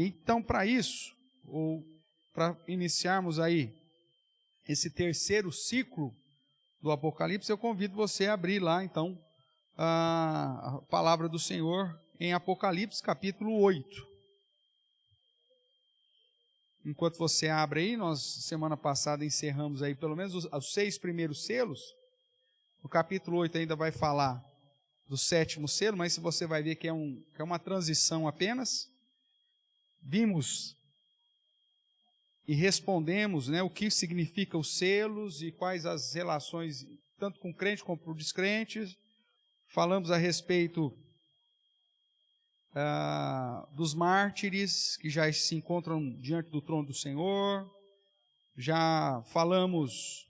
Então, para isso, ou para iniciarmos aí esse terceiro ciclo do Apocalipse, eu convido você a abrir lá, então, a palavra do Senhor em Apocalipse, capítulo 8. Enquanto você abre aí, nós, semana passada, encerramos aí pelo menos os 6 primeiros selos. O capítulo 8 ainda vai falar do 7º selo, mas você vai ver que é uma transição apenas. Vimos e respondemos, né, o que significa os selos e quais as relações, tanto com crente como com descrentes. Falamos a respeito dos mártires que já se encontram diante do trono do Senhor. Já falamos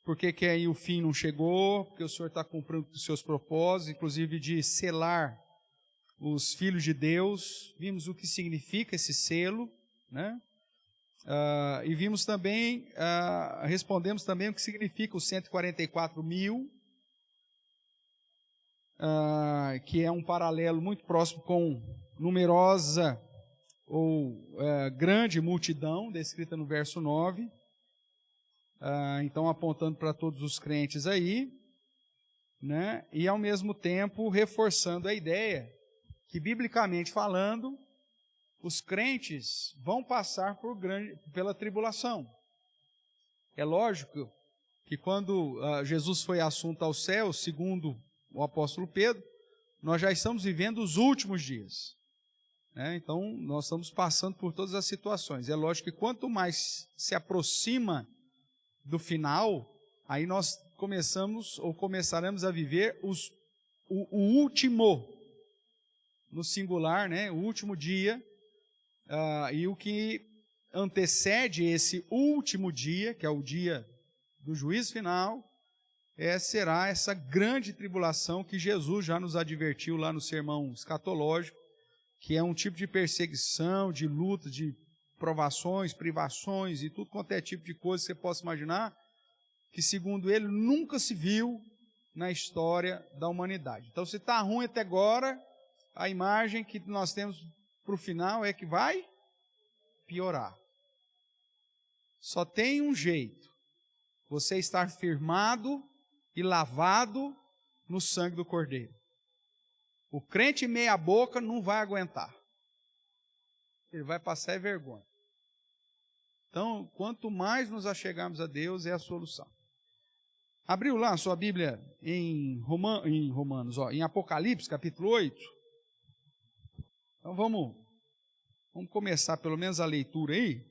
por que aí o fim não chegou, porque o Senhor está cumprindo os seus propósitos, inclusive de selar os filhos de Deus. Vimos o que significa esse selo, né? E vimos também, respondemos também o que significa os 144.000, que é um paralelo muito próximo com numerosa ou grande multidão, descrita no verso 9. Então, apontando para todos os crentes aí, né? E ao mesmo tempo reforçando a ideia que, biblicamente falando, os crentes vão passar pela tribulação. É lógico que quando Jesus foi assunto ao céu, segundo o apóstolo Pedro, nós já estamos vivendo os últimos dias, né? Então, nós estamos passando por todas as situações. É lógico que quanto mais se aproxima do final, aí nós começaremos a viver o último, no singular, né? O último dia. E o que antecede esse último dia, que é o dia do juízo final, será essa grande tribulação que Jesus já nos advertiu lá no sermão escatológico, que é um tipo de perseguição, de luta, de provações, privações e tudo quanto é tipo de coisa que você possa imaginar, que segundo ele nunca se viu na história da humanidade. Então, se está ruim até agora, a imagem que nós temos para o final é que vai piorar. Só tem um jeito: você estar firmado e lavado no sangue do Cordeiro. O crente meia boca não vai aguentar. Ele vai passar vergonha. Então, quanto mais nos achegarmos a Deus, é a solução. Abriu lá a sua Bíblia em Romanos, em Apocalipse, capítulo 8. Então vamos começar pelo menos a leitura aí.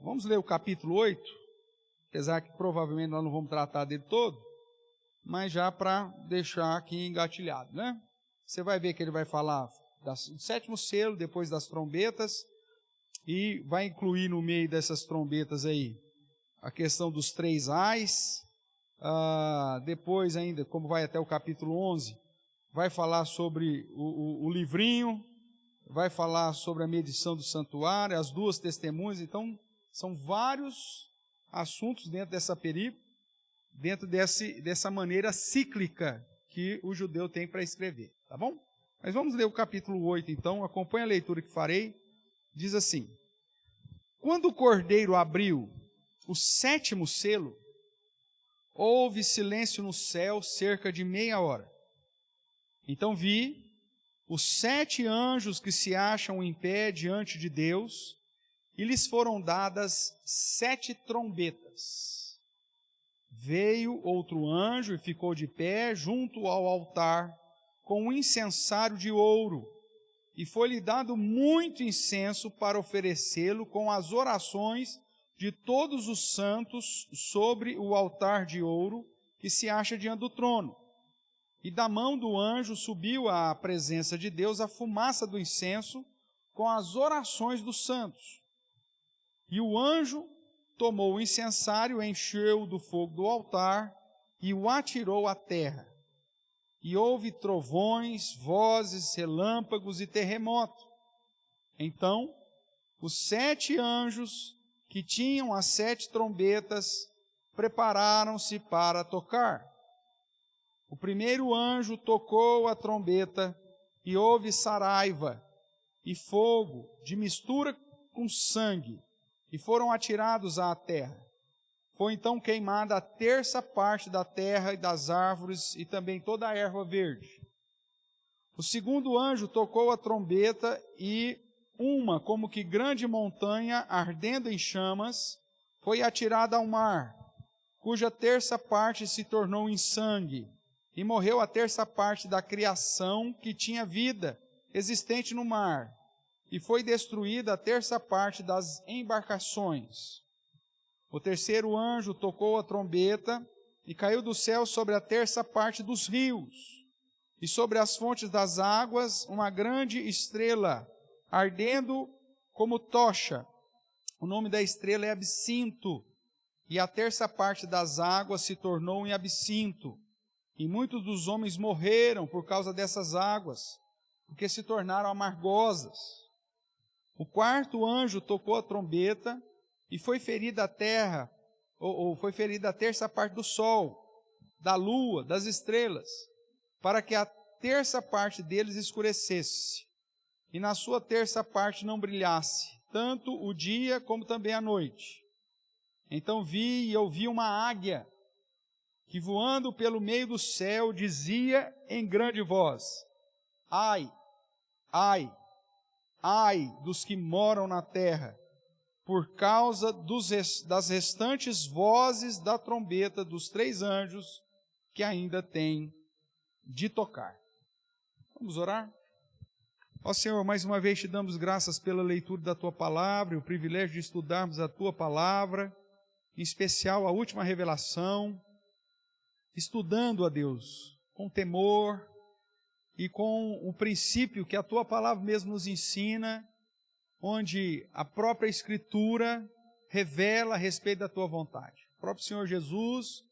Vamos ler o capítulo 8, apesar que provavelmente nós não vamos tratar dele todo, mas já para deixar aqui engatilhado, né? Você vai ver que ele vai falar do 7º selo, depois das trombetas, e vai incluir no meio dessas trombetas aí a questão dos 3 ais. Depois ainda, como vai até o capítulo 11, vai falar sobre o livrinho, vai falar sobre a medição do santuário, as 2 testemunhas. Então, são vários assuntos dentro dessa perícope, dentro dessa maneira cíclica que o judeu tem para escrever, tá bom? Mas vamos ler o capítulo 8, então, acompanhe a leitura que farei. Diz assim: quando o Cordeiro abriu o 7º selo, houve silêncio no céu cerca de meia hora. Então vi os 7 anjos que se acham em pé diante de Deus, e lhes foram dadas 7 trombetas. Veio outro anjo e ficou de pé junto ao altar, com um incensário de ouro, e foi-lhe dado muito incenso para oferecê-lo com as orações de todos os santos sobre o altar de ouro que se acha diante do trono. E da mão do anjo subiu à presença de Deus a fumaça do incenso com as orações dos santos. E o anjo tomou o incensário, encheu do fogo do altar e o atirou à terra. E houve trovões, vozes, relâmpagos e terremoto. Então, os 7 anjos que tinham as 7 trombetas prepararam-se para tocar. O primeiro anjo tocou a trombeta e houve saraiva, e fogo de mistura com sangue, e foram atirados à terra. Foi então queimada a terça parte da terra e das árvores, e também toda a erva verde. O segundo anjo tocou a trombeta, e uma como que grande montanha, ardendo em chamas, foi atirada ao mar, cuja terça parte se tornou em sangue, e morreu a terça parte da criação que tinha vida existente no mar, e foi destruída a terça parte das embarcações. O terceiro anjo tocou a trombeta, e caiu do céu sobre a terça parte dos rios, e sobre as fontes das águas uma grande estrela, ardendo como tocha. O nome da estrela é Absinto, e a terça parte das águas se tornou em absinto. E muitos dos homens morreram por causa dessas águas, porque se tornaram amargosas. O quarto anjo tocou a trombeta, e foi ferida a terra, ou foi ferida a terça parte do sol, da lua, das estrelas, para que a terça parte deles escurecesse, e na sua terça parte não brilhasse, tanto o dia como também a noite. Então vi e ouvi uma águia, que voando pelo meio do céu dizia em grande voz: ai, ai, ai dos que moram na terra, por causa das restantes vozes da trombeta dos 3 anjos que ainda têm de tocar. Vamos orar? Ó Senhor, mais uma vez te damos graças pela leitura da Tua Palavra e o privilégio de estudarmos a Tua Palavra, em especial a última revelação, estudando, a Deus, com temor e com o princípio que a Tua Palavra mesmo nos ensina, onde a própria Escritura revela a respeito da Tua vontade. O próprio Senhor Jesus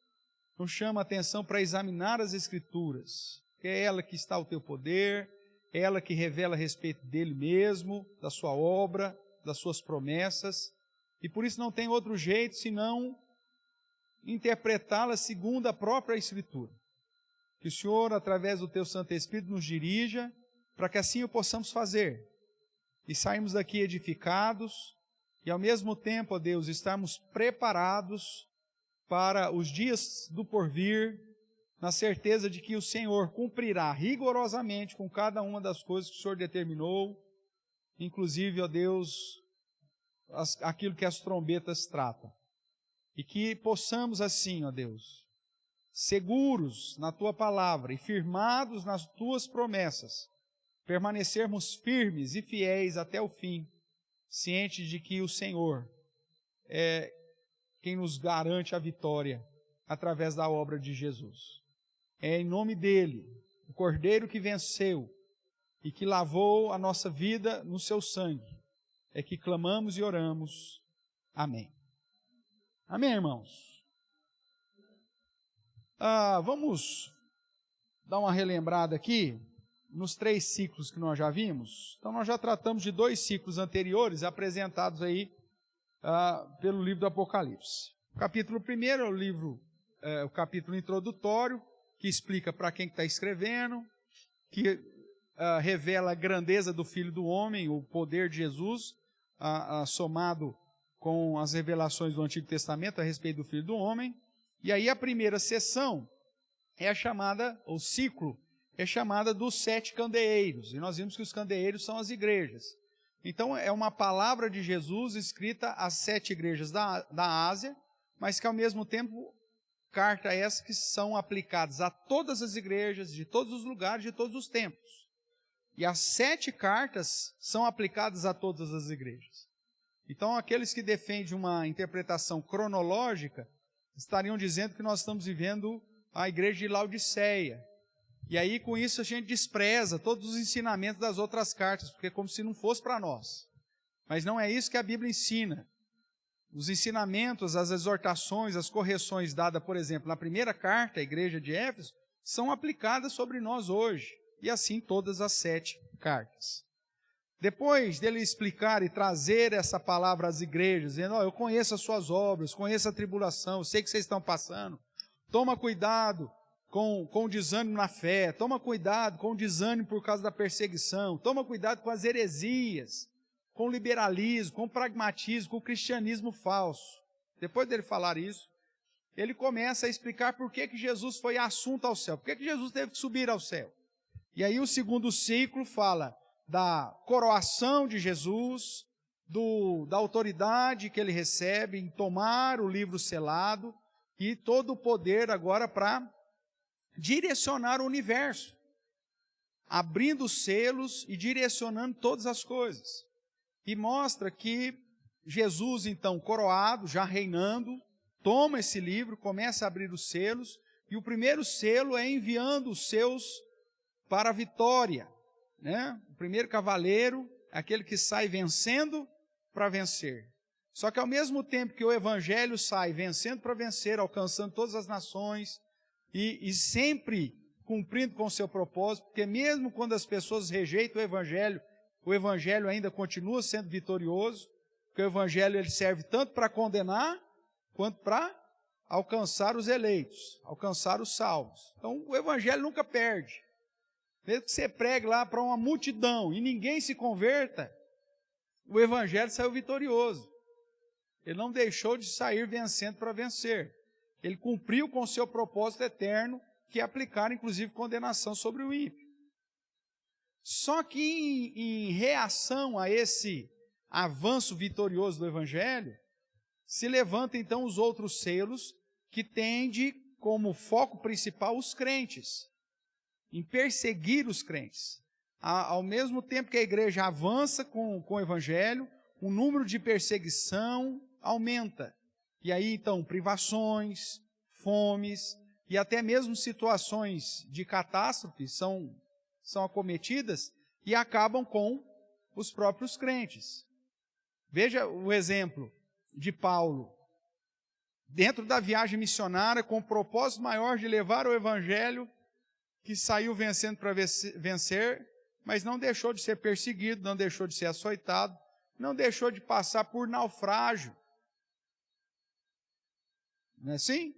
nos chama a atenção para examinar as Escrituras, que é ela que está o Teu poder, é ela que revela a respeito dEle mesmo, da Sua obra, das Suas promessas, e por isso não tem outro jeito senão interpretá-la segundo a própria Escritura. Que o Senhor, através do Teu Santo Espírito, nos dirija, para que assim o possamos fazer, e sairmos daqui edificados, e ao mesmo tempo, ó Deus, estarmos preparados para os dias do porvir, na certeza de que o Senhor cumprirá rigorosamente com cada uma das coisas que o Senhor determinou, inclusive, ó Deus, aquilo que as trombetas tratam. E que possamos assim, ó Deus, seguros na Tua Palavra e firmados nas Tuas promessas, permanecermos firmes e fiéis até o fim, cientes de que o Senhor é quem nos garante a vitória através da obra de Jesus. É em nome dEle, o Cordeiro que venceu e que lavou a nossa vida no seu sangue, é que clamamos e oramos. Amém. Amém, irmãos? Vamos dar uma relembrada aqui nos 3 ciclos que nós já vimos. Então, nós já tratamos de 2 ciclos anteriores, apresentados aí pelo livro do Apocalipse. O capítulo 1 é o capítulo introdutório, que explica para quem está escrevendo, que revela a grandeza do Filho do Homem, o poder de Jesus, somado com as revelações do Antigo Testamento a respeito do Filho do Homem. E aí a primeira sessão é a chamada, o ciclo, é chamada dos 7 candeeiros. E nós vimos que os candeeiros são as igrejas. Então é uma palavra de Jesus escrita às 7 igrejas da Ásia, mas que ao mesmo tempo, carta essa que são aplicadas a todas as igrejas, de todos os lugares, de todos os tempos. E as 7 cartas são aplicadas a todas as igrejas. Então aqueles que defendem uma interpretação cronológica, estariam dizendo que nós estamos vivendo a igreja de Laodiceia. E aí, com isso, a gente despreza todos os ensinamentos das outras cartas, porque é como se não fosse para nós. Mas não é isso que a Bíblia ensina. Os ensinamentos, as exortações, as correções dadas, por exemplo, na primeira carta à igreja de Éfeso, são aplicadas sobre nós hoje. E assim todas as 7 cartas. Depois dele explicar e trazer essa palavra às igrejas, dizendo, eu conheço as suas obras, conheço a tribulação, eu sei que vocês estão passando, toma cuidado com desânimo na fé, toma cuidado com o desânimo por causa da perseguição, toma cuidado com as heresias, com o liberalismo, com o pragmatismo, com o cristianismo falso. Depois dele falar isso, ele começa a explicar por que Jesus foi assunto ao céu, por que Jesus teve que subir ao céu. E aí o segundo ciclo fala da coroação de Jesus, da autoridade que ele recebe em tomar o livro selado e todo o poder agora para direcionar o universo, abrindo os selos e direcionando todas as coisas. E mostra que Jesus, então, coroado, já reinando, toma esse livro, começa a abrir os selos, e o primeiro selo é enviando os seus para a vitória, né? O primeiro cavaleiro é aquele que sai vencendo para vencer. Só que ao mesmo tempo que o evangelho sai vencendo para vencer, alcançando todas as nações, e sempre cumprindo com o seu propósito, porque mesmo quando as pessoas rejeitam o evangelho ainda continua sendo vitorioso, porque o evangelho ele serve tanto para condenar, quanto para alcançar os eleitos, alcançar os salvos. Então o evangelho nunca perde. Mesmo que você pregue lá para uma multidão e ninguém se converta, o evangelho saiu vitorioso. Ele não deixou de sair vencendo para vencer. Ele cumpriu com o seu propósito eterno, que é aplicar, inclusive, condenação sobre o ímpio. Só que em reação a esse avanço vitorioso do Evangelho, se levantam então os outros selos, que tende como foco principal os crentes, em perseguir os crentes. Ao mesmo tempo que a igreja avança com o Evangelho, o número de perseguição aumenta. E aí, então, privações, fomes e até mesmo situações de catástrofe são acometidas e acabam com os próprios crentes. Veja o exemplo de Paulo. Dentro da viagem missionária, com o propósito maior de levar o evangelho, que saiu vencendo para vencer, mas não deixou de ser perseguido, não deixou de ser açoitado, não deixou de passar por naufrágio. Não é assim?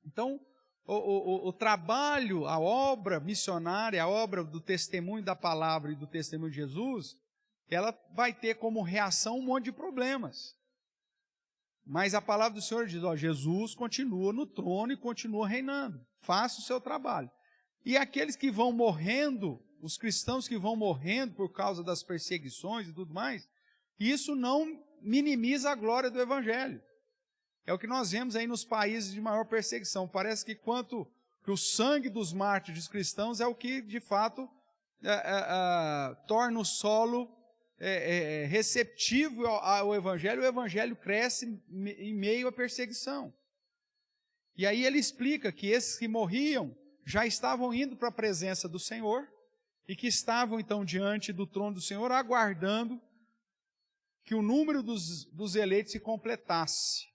Então, o trabalho, a obra missionária, a obra do testemunho da palavra e do testemunho de Jesus, ela vai ter como reação um monte de problemas. Mas a palavra do Senhor diz, Jesus continua no trono e continua reinando. Faça o seu trabalho. E aqueles que vão morrendo, os cristãos que vão morrendo por causa das perseguições e tudo mais, isso não minimiza a glória do Evangelho. É o que nós vemos aí nos países de maior perseguição. Parece que que o sangue dos mártires cristãos é o que, de fato, torna o solo receptivo ao Evangelho. O Evangelho cresce em meio à perseguição. E aí ele explica que esses que morriam já estavam indo para a presença do Senhor e que estavam, então, diante do trono do Senhor, aguardando que o número dos eleitos se completasse.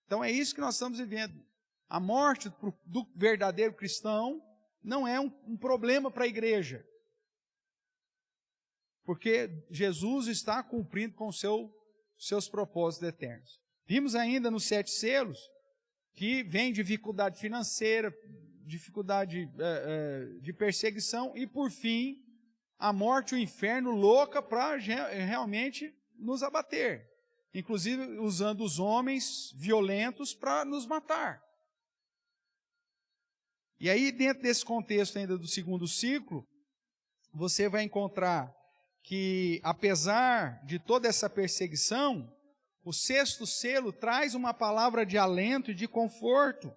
Então é isso que nós estamos vivendo. A morte do verdadeiro cristão não é um problema para a igreja. Porque Jesus está cumprindo com seus propósitos eternos. Vimos ainda nos 7 selos que vem dificuldade financeira, dificuldade de perseguição e, por fim, a morte e o inferno louca para realmente nos abater. Inclusive usando os homens violentos para nos matar. E aí, dentro desse contexto ainda do segundo ciclo, você vai encontrar que, apesar de toda essa perseguição, o 6º selo traz uma palavra de alento e de conforto,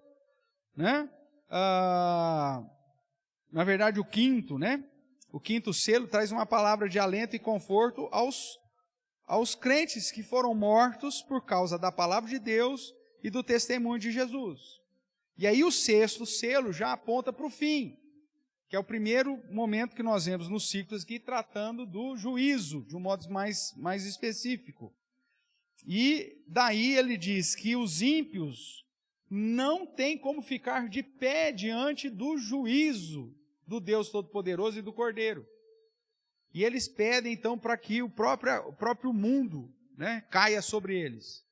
né? Na verdade, o 5º, né? O 5º selo traz uma palavra de alento e conforto aos crentes que foram mortos por causa da palavra de Deus e do testemunho de Jesus. E aí o 6º selo já aponta para o fim, que é o primeiro momento que nós vemos nos ciclos aqui, tratando do juízo, de um modo mais específico. E daí ele diz que os ímpios não têm como ficar de pé diante do juízo do Deus Todo-Poderoso e do Cordeiro. E eles pedem, então, para que o próprio mundo, né, caia sobre eles.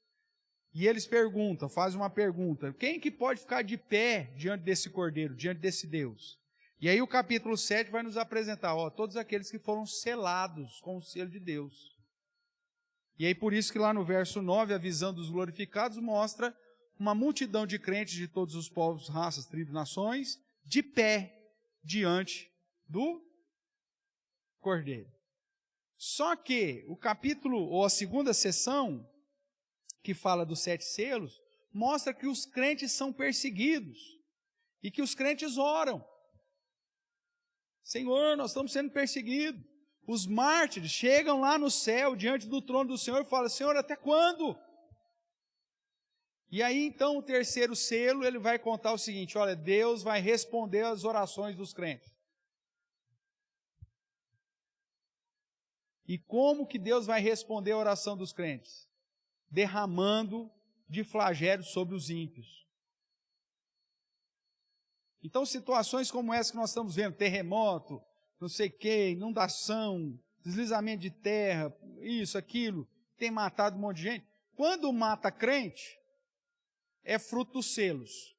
E eles perguntam, fazem uma pergunta: quem que pode ficar de pé diante desse Cordeiro, diante desse Deus? E aí o capítulo 7 vai nos apresentar, todos aqueles que foram selados com o selo de Deus. E aí por isso que lá no verso 9, a visão dos glorificados mostra uma multidão de crentes de todos os povos, raças, tribos, nações, de pé diante do Cordeiro. Só que o capítulo, ou a segunda sessão, que fala dos 7 selos, mostra que os crentes são perseguidos e que os crentes oram. Senhor, nós estamos sendo perseguidos. Os mártires chegam lá no céu, diante do trono do Senhor, e falam: Senhor, até quando? E aí, então, o terceiro selo, ele vai contar o seguinte: olha, Deus vai responder às orações dos crentes. E como que Deus vai responder a oração dos crentes? Derramando de flagelo sobre os ímpios. Então, situações como essa que nós estamos vendo, terremoto, não sei o quê, inundação, deslizamento de terra, isso, aquilo, tem matado um monte de gente. Quando mata crente, é fruto dos selos.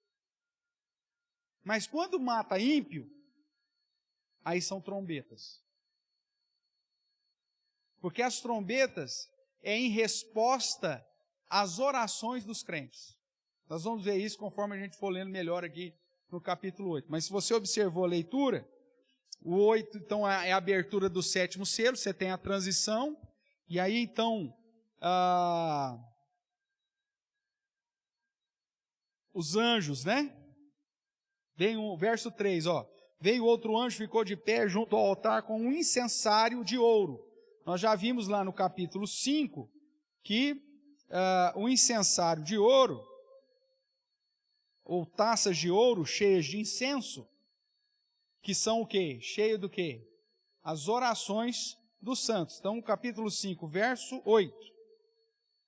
Mas quando mata ímpio, aí são trombetas. Porque as trombetas é em resposta às orações dos crentes. Nós vamos ver isso conforme a gente for lendo melhor aqui no capítulo 8. Mas se você observou a leitura, o 8, então, é a abertura do 7º selo, você tem a transição, e aí, então, os anjos, né? Vem o verso 3, veio outro anjo, ficou de pé junto ao altar com um incensário de ouro. Nós já vimos lá no capítulo 5 que o incensário de ouro, ou taças de ouro cheias de incenso, que são o quê? Cheio do quê? As orações dos santos. Então, capítulo 5, verso 8.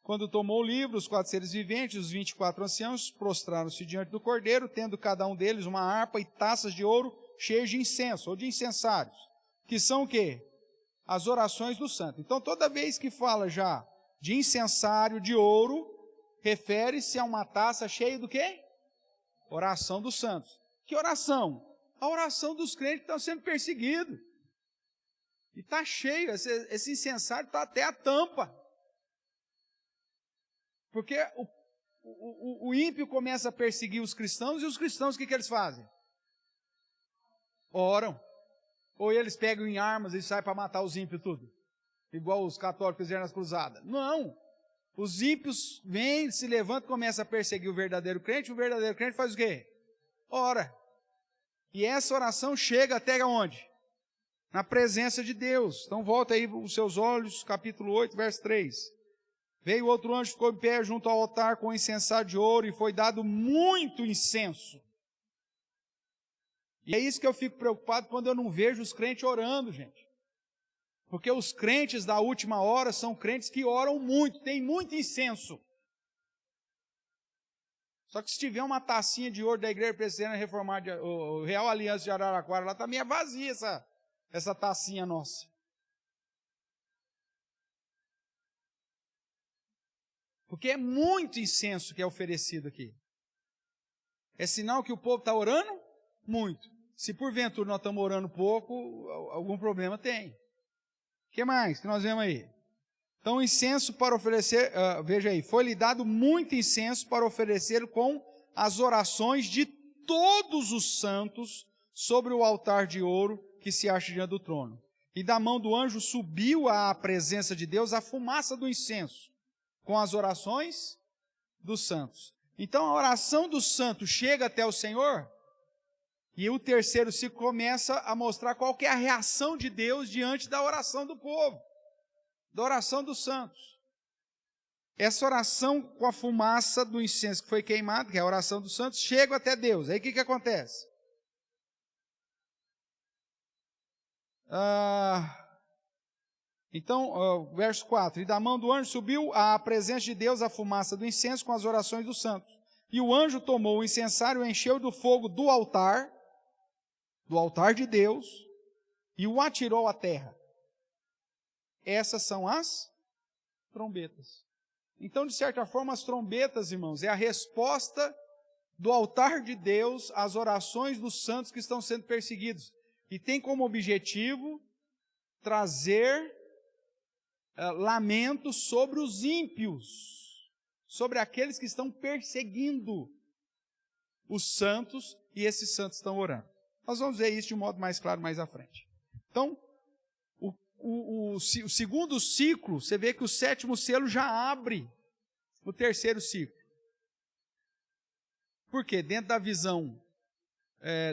Quando tomou o livro, os 4 seres viventes, os 24 anciãos, prostraram-se diante do Cordeiro, tendo cada um deles uma harpa e taças de ouro cheias de incenso, ou de incensários, que são o quê? As orações do santo. Então, toda vez que fala já de incensário de ouro, refere-se a uma taça cheia do quê? Oração dos santos. Que oração? A oração dos crentes que estão sendo perseguidos. E está cheio, esse incensário está até a tampa. Porque o ímpio começa a perseguir os cristãos, e os cristãos, o que eles fazem? Oram. Ou eles pegam em armas e saem para matar os ímpios tudo. Igual os católicos fizeram nas cruzadas. Não. Os ímpios vêm, se levantam e começam a perseguir o verdadeiro crente faz o quê? Ora. E essa oração chega até onde? Na presença de Deus. Então volta aí os seus olhos, capítulo 8, verso 3. Veio outro anjo, ficou em pé junto ao altar com incensário de ouro, e foi dado muito incenso. E é isso que eu fico preocupado quando eu não vejo os crentes orando, gente. Porque os crentes da última hora são crentes que oram muito, tem muito incenso. Só que se tiver uma tacinha de ouro da Igreja Presbiteriana Reformada, o Real Aliança de Araraquara, lá também é vazia essa tacinha nossa. Porque é muito incenso que é oferecido aqui. É sinal que o povo está orando muito. Se porventura nós estamos orando pouco, algum problema tem. O que mais que nós vemos aí? Então, incenso para oferecer, veja aí, foi-lhe dado muito incenso para oferecer com as orações de todos os santos sobre o altar de ouro que se acha diante do trono. E da mão do anjo subiu à presença de Deus a fumaça do incenso, com as orações dos santos. Então, a oração dos santos chega até o Senhor, e o terceiro ciclo começa a mostrar qual que é a reação de Deus diante da oração do povo, da oração dos santos. Essa oração com a fumaça do incenso que foi queimado, que é a oração dos santos, chega até Deus. Aí o que acontece? Então, verso 4. E da mão do anjo subiu à presença de Deus a fumaça do incenso com as orações dos santos. E o anjo tomou o incensário, encheu do fogo do altar de Deus, e o atirou à terra. Essas são as trombetas. Então, de certa forma, as trombetas, irmãos, é a resposta do altar de Deus às orações dos santos que estão sendo perseguidos. E tem como objetivo trazer lamento sobre os ímpios, sobre aqueles que estão perseguindo os santos, e esses santos estão orando. Nós vamos ver isso de um modo mais claro mais à frente. Então, o segundo ciclo, você vê que o sétimo selo já abre o terceiro ciclo. Por quê? Dentro da visão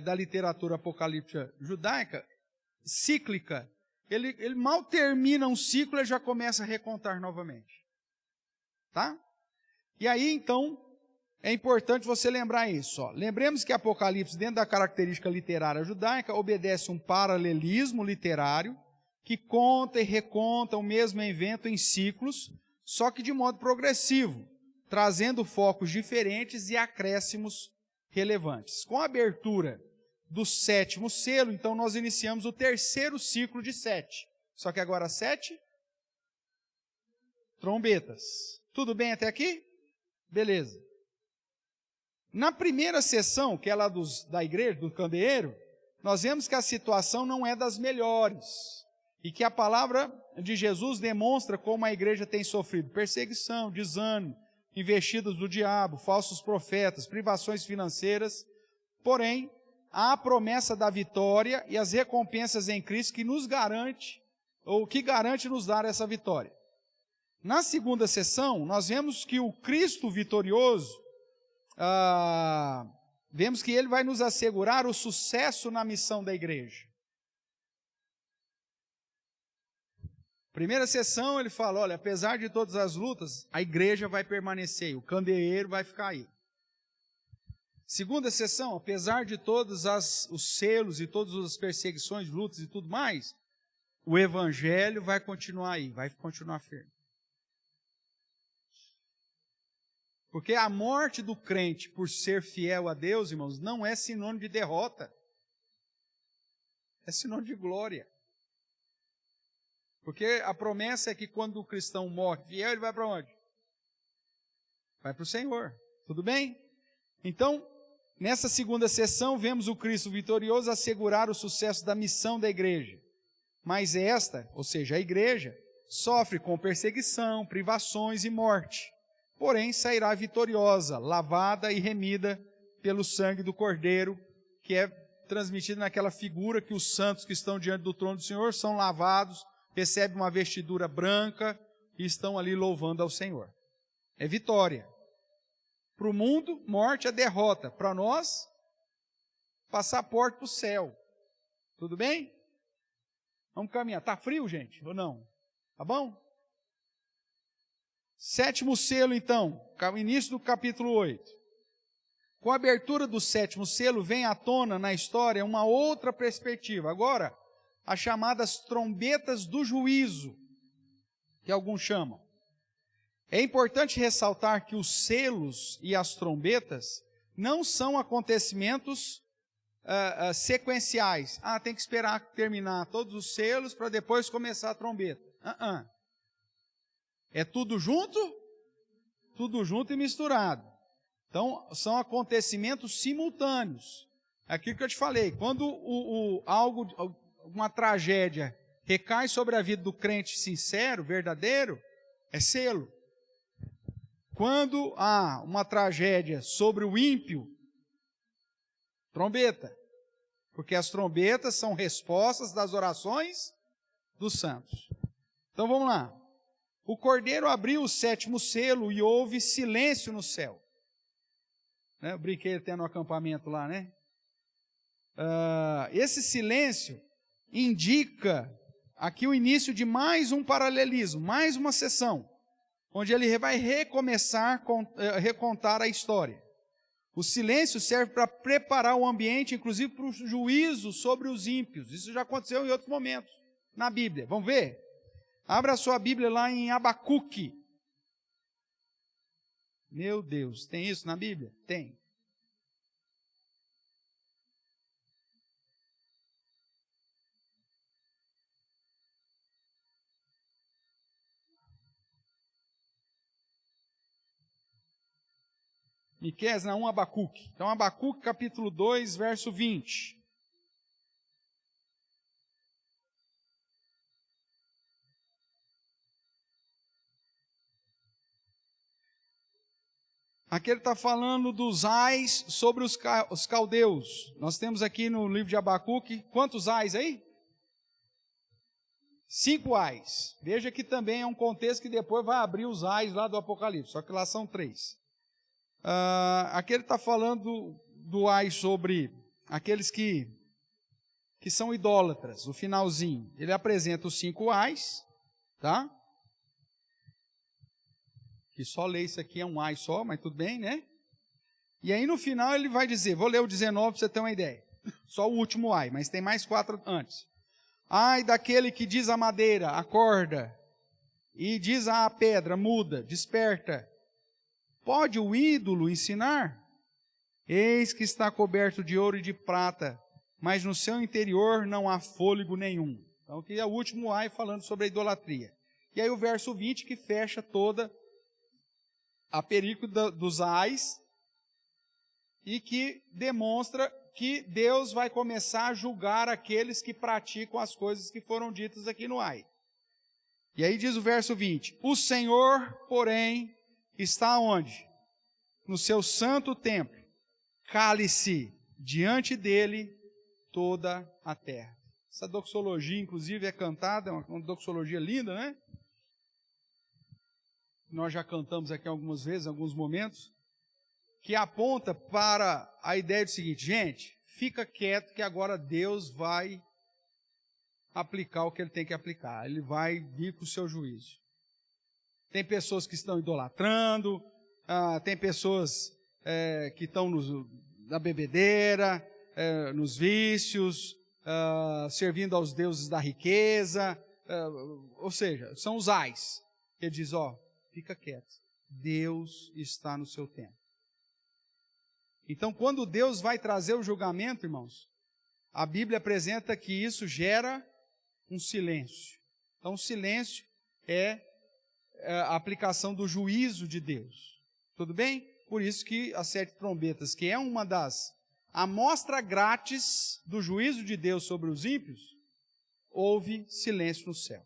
da literatura apocalíptica judaica, cíclica, ele mal termina um ciclo e já começa a recontar novamente. Tá? E aí, então, é importante você lembrar isso. Ó. Lembremos que Apocalipse, dentro da característica literária judaica, obedece um paralelismo literário que conta e reconta o mesmo evento em ciclos, só que de modo progressivo, trazendo focos diferentes e acréscimos relevantes. Com a abertura do sétimo selo, então nós iniciamos o terceiro ciclo de 7. Só que agora 7 trombetas. Tudo bem até aqui? Beleza. Na primeira sessão, que é lá da igreja, do candeeiro, nós vemos que a situação não é das melhores. E que a palavra de Jesus demonstra como a igreja tem sofrido perseguição, desânimo, investidas do diabo, falsos profetas, privações financeiras. Porém, há a promessa da vitória e as recompensas em Cristo que nos garante, ou que garante nos dar essa vitória. Na segunda sessão, nós vemos que o Cristo vitorioso, vemos que ele vai nos assegurar o sucesso na missão da igreja. Primeira sessão, ele fala, olha, apesar de todas as lutas, a igreja vai permanecer, o candeeiro vai ficar aí. Segunda sessão, apesar de todos os selos e todas as perseguições, lutas e tudo mais, o evangelho vai continuar aí, vai continuar firme. Porque a morte do crente por ser fiel a Deus, irmãos, não é sinônimo de derrota. É sinônimo de glória. Porque a promessa é que quando o cristão morre fiel, ele vai para onde? Vai para o Senhor. Tudo bem? Então, nessa segunda sessão, vemos o Cristo vitorioso assegurar o sucesso da missão da igreja. Mas esta, ou seja, a igreja, sofre com perseguição, privações e morte. Porém, sairá vitoriosa, lavada e remida pelo sangue do Cordeiro, que é transmitido naquela figura que os santos que estão diante do trono do Senhor são lavados, recebem uma vestidura branca e estão ali louvando ao Senhor. É vitória. Para o mundo, morte é derrota. Para nós, passaporte para o céu. Tudo bem? Vamos caminhar. Está frio, gente? Ou não? Tá bom? Sétimo selo, então. Início do capítulo 8. Com a abertura do sétimo selo, vem à tona na história uma outra perspectiva. Agora, as chamadas trombetas do juízo, que alguns chamam. É importante ressaltar que os selos e as trombetas não são acontecimentos sequenciais. Tem que esperar terminar todos os selos para depois começar a trombeta. É tudo junto e misturado. Então, são acontecimentos simultâneos. Aquilo que eu te falei, quando uma tragédia recai sobre a vida do crente sincero, verdadeiro, é selo. Quando há uma tragédia sobre o ímpio, trombeta. Porque as trombetas são respostas das orações dos santos. Então vamos lá. O Cordeiro abriu o sétimo selo e houve silêncio no céu. Eu brinquei até no acampamento lá, né? Esse silêncio indica aqui o início de mais um paralelismo, mais uma sessão, onde ele vai recomeçar, recontar a história. O silêncio serve para preparar o ambiente, inclusive para o juízo sobre os ímpios. Isso já aconteceu em outros momentos na Bíblia. Vamos ver? Abra a sua Bíblia lá em Abacuque. Meu Deus, tem isso na Bíblia? Tem. Miqueias, não, Abacuque. Então, Abacuque, capítulo 2, verso 20. Aqui ele está falando dos ais sobre os caldeus. Nós temos aqui no livro de Abacuque, quantos ais aí? 5 ais. Veja que também é um contexto que depois vai abrir os ais lá do Apocalipse, só que lá são 3. Aqui ele está falando do ai sobre aqueles que são idólatras, o finalzinho. Ele apresenta os 5 ais, tá? Que só ler isso aqui é um ai só, mas tudo bem, né? E aí no final ele vai dizer, vou ler o 19 para você ter uma ideia. Só o último ai, mas tem mais 4 antes. Ai daquele que diz à madeira, acorda, e diz à pedra, muda, desperta. Pode o ídolo ensinar? Eis que está coberto de ouro e de prata, mas no seu interior não há fôlego nenhum. Então aqui é o último ai falando sobre a idolatria. E aí o verso 20 que fecha toda a perícope dos ais e que demonstra que Deus vai começar a julgar aqueles que praticam as coisas que foram ditas aqui no ai. E aí diz o verso 20, o Senhor, porém, está onde? No seu santo templo, cale-se diante dele toda a terra. Essa doxologia, inclusive, é cantada, é uma doxologia linda, né? Nós já cantamos aqui algumas vezes, em alguns momentos, que aponta para a ideia do seguinte, gente, fica quieto que agora Deus vai aplicar o que Ele tem que aplicar. Ele vai vir com o seu juízo. Tem pessoas que estão idolatrando, tem pessoas que estão na bebedeira, nos vícios, servindo aos deuses da riqueza, ou seja, são os ais. Ele diz, fica quieto, Deus está no seu tempo. Então, quando Deus vai trazer o julgamento, irmãos, a Bíblia apresenta que isso gera um silêncio. Então, o silêncio é a aplicação do juízo de Deus. Tudo bem? Por isso que as 7 trombetas, que é uma das amostra grátis do juízo de Deus sobre os ímpios, houve silêncio no céu.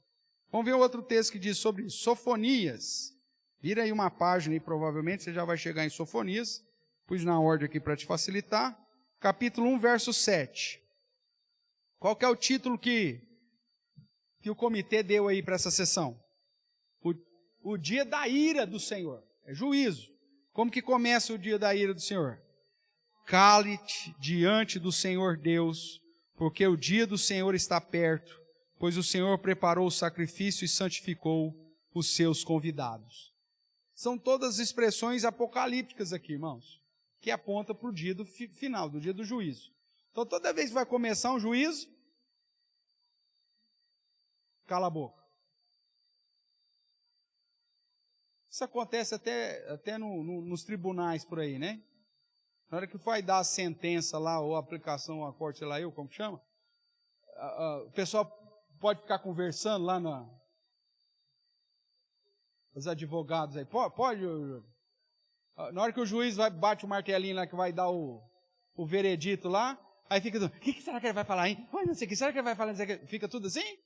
Vamos ver outro texto que diz sobre Sofonias. Vira aí uma página aí, provavelmente você já vai chegar em Sofonias. Pus na ordem aqui para te facilitar. Capítulo 1, verso 7. Qual que é o título que o comitê deu aí para essa sessão? O dia da ira do Senhor. É juízo. Como que começa o dia da ira do Senhor? Cale-te diante do Senhor Deus, porque o dia do Senhor está perto, pois o Senhor preparou o sacrifício e santificou os seus convidados. São todas expressões apocalípticas aqui, irmãos, que apontam para o dia do final, do dia do juízo. Então, toda vez que vai começar um juízo, cala a boca. Isso acontece até nos tribunais por aí, né? Na hora que vai dar a sentença lá, ou a aplicação a corte, sei lá como que chama, o pessoal pode ficar conversando lá os advogados aí. Pode? Na hora que o juiz bate o martelinho lá que vai dar o veredito lá, aí fica tudo, o que será que ele vai falar, hein? Não sei o que, será que ele vai falar? Fica tudo assim?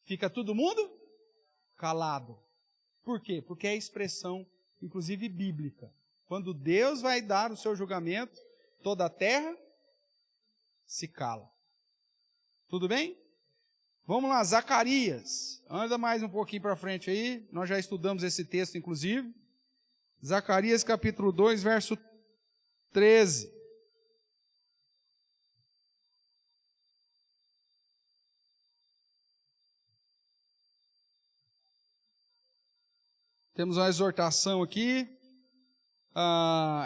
Fica todo mundo calado. Por quê? Porque é a expressão, inclusive bíblica. Quando Deus vai dar o seu julgamento, toda a terra se cala. Tudo bem? Vamos lá, Zacarias. Anda mais um pouquinho para frente aí. Nós já estudamos esse texto, inclusive. Zacarias capítulo 2, verso 13. Temos uma exortação aqui.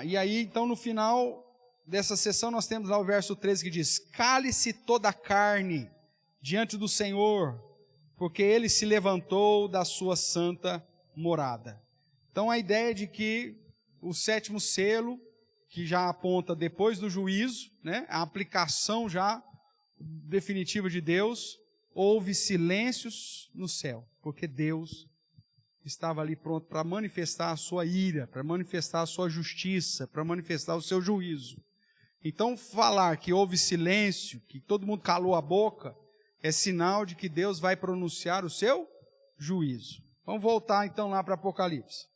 E aí, então, no final dessa sessão, nós temos lá o verso 13 que diz, cale-se toda a carne diante do Senhor, porque Ele se levantou da sua santa morada. Então, a ideia de que o 7º selo, que já aponta depois do juízo, né, a aplicação já definitiva de Deus, houve silêncios no céu, porque Deus estava ali pronto para manifestar a sua ira, para manifestar a sua justiça, para manifestar o seu juízo. Então, falar que houve silêncio, que todo mundo calou a boca, é sinal de que Deus vai pronunciar o seu juízo. Vamos voltar então lá para Apocalipse.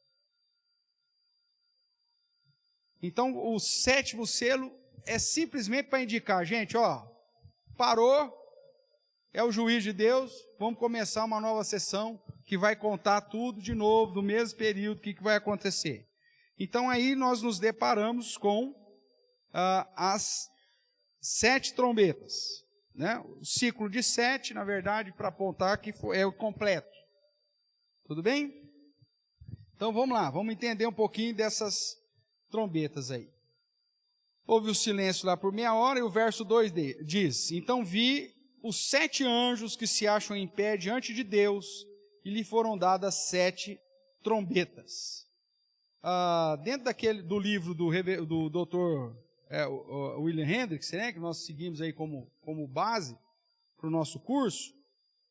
Então, o 7º selo é simplesmente para indicar, gente, ó, parou, é o juízo de Deus, vamos começar uma nova sessão que vai contar tudo de novo, do mesmo período, o que vai acontecer. Então, aí nós nos deparamos com as 7 trombetas, né? O ciclo de 7, na verdade, para apontar que é o completo. Tudo bem? Então, vamos lá, vamos entender um pouquinho dessas trombetas aí. Houve o silêncio lá por meia hora, e o verso 2 diz: então vi os 7 anjos que se acham em pé diante de Deus, e lhe foram dadas 7 trombetas. Dentro do livro do doutor William Hendricks, né, que nós seguimos aí como base para o nosso curso,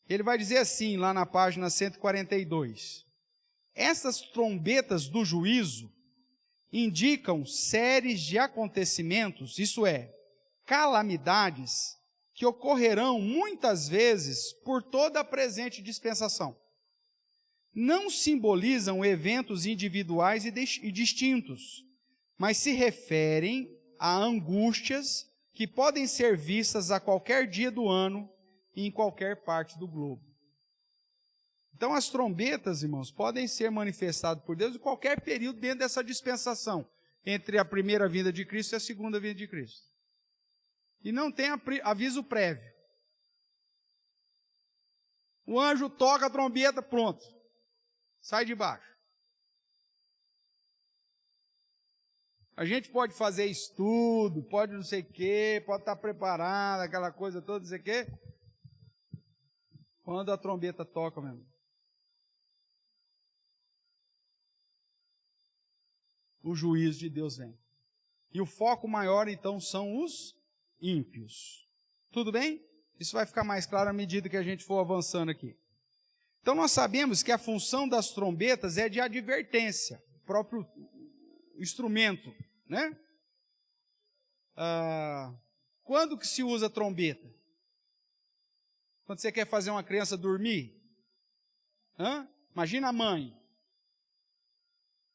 ele vai dizer assim, lá na página 142, essas trombetas do juízo indicam séries de acontecimentos, isso é, calamidades, que ocorrerão muitas vezes por toda a presente dispensação. Não simbolizam eventos individuais e distintos, mas se referem a angústias que podem ser vistas a qualquer dia do ano e em qualquer parte do globo. Então, as trombetas, irmãos, podem ser manifestadas por Deus em qualquer período dentro dessa dispensação, entre a primeira vinda de Cristo e a segunda vinda de Cristo. E não tem aviso prévio. O anjo toca a trombeta, pronto. Sai de baixo. A gente pode fazer estudo, pode não sei o quê, pode estar preparado, aquela coisa toda, não sei o quê. Quando a trombeta toca, meu irmão, o juízo de Deus vem. E o foco maior, então, são os ímpios. Tudo bem? Isso vai ficar mais claro à medida que a gente for avançando aqui. Então, nós sabemos que a função das trombetas é de advertência, o próprio instrumento, né? Quando que se usa trombeta? Quando você quer fazer uma criança dormir? Imagina a mãe,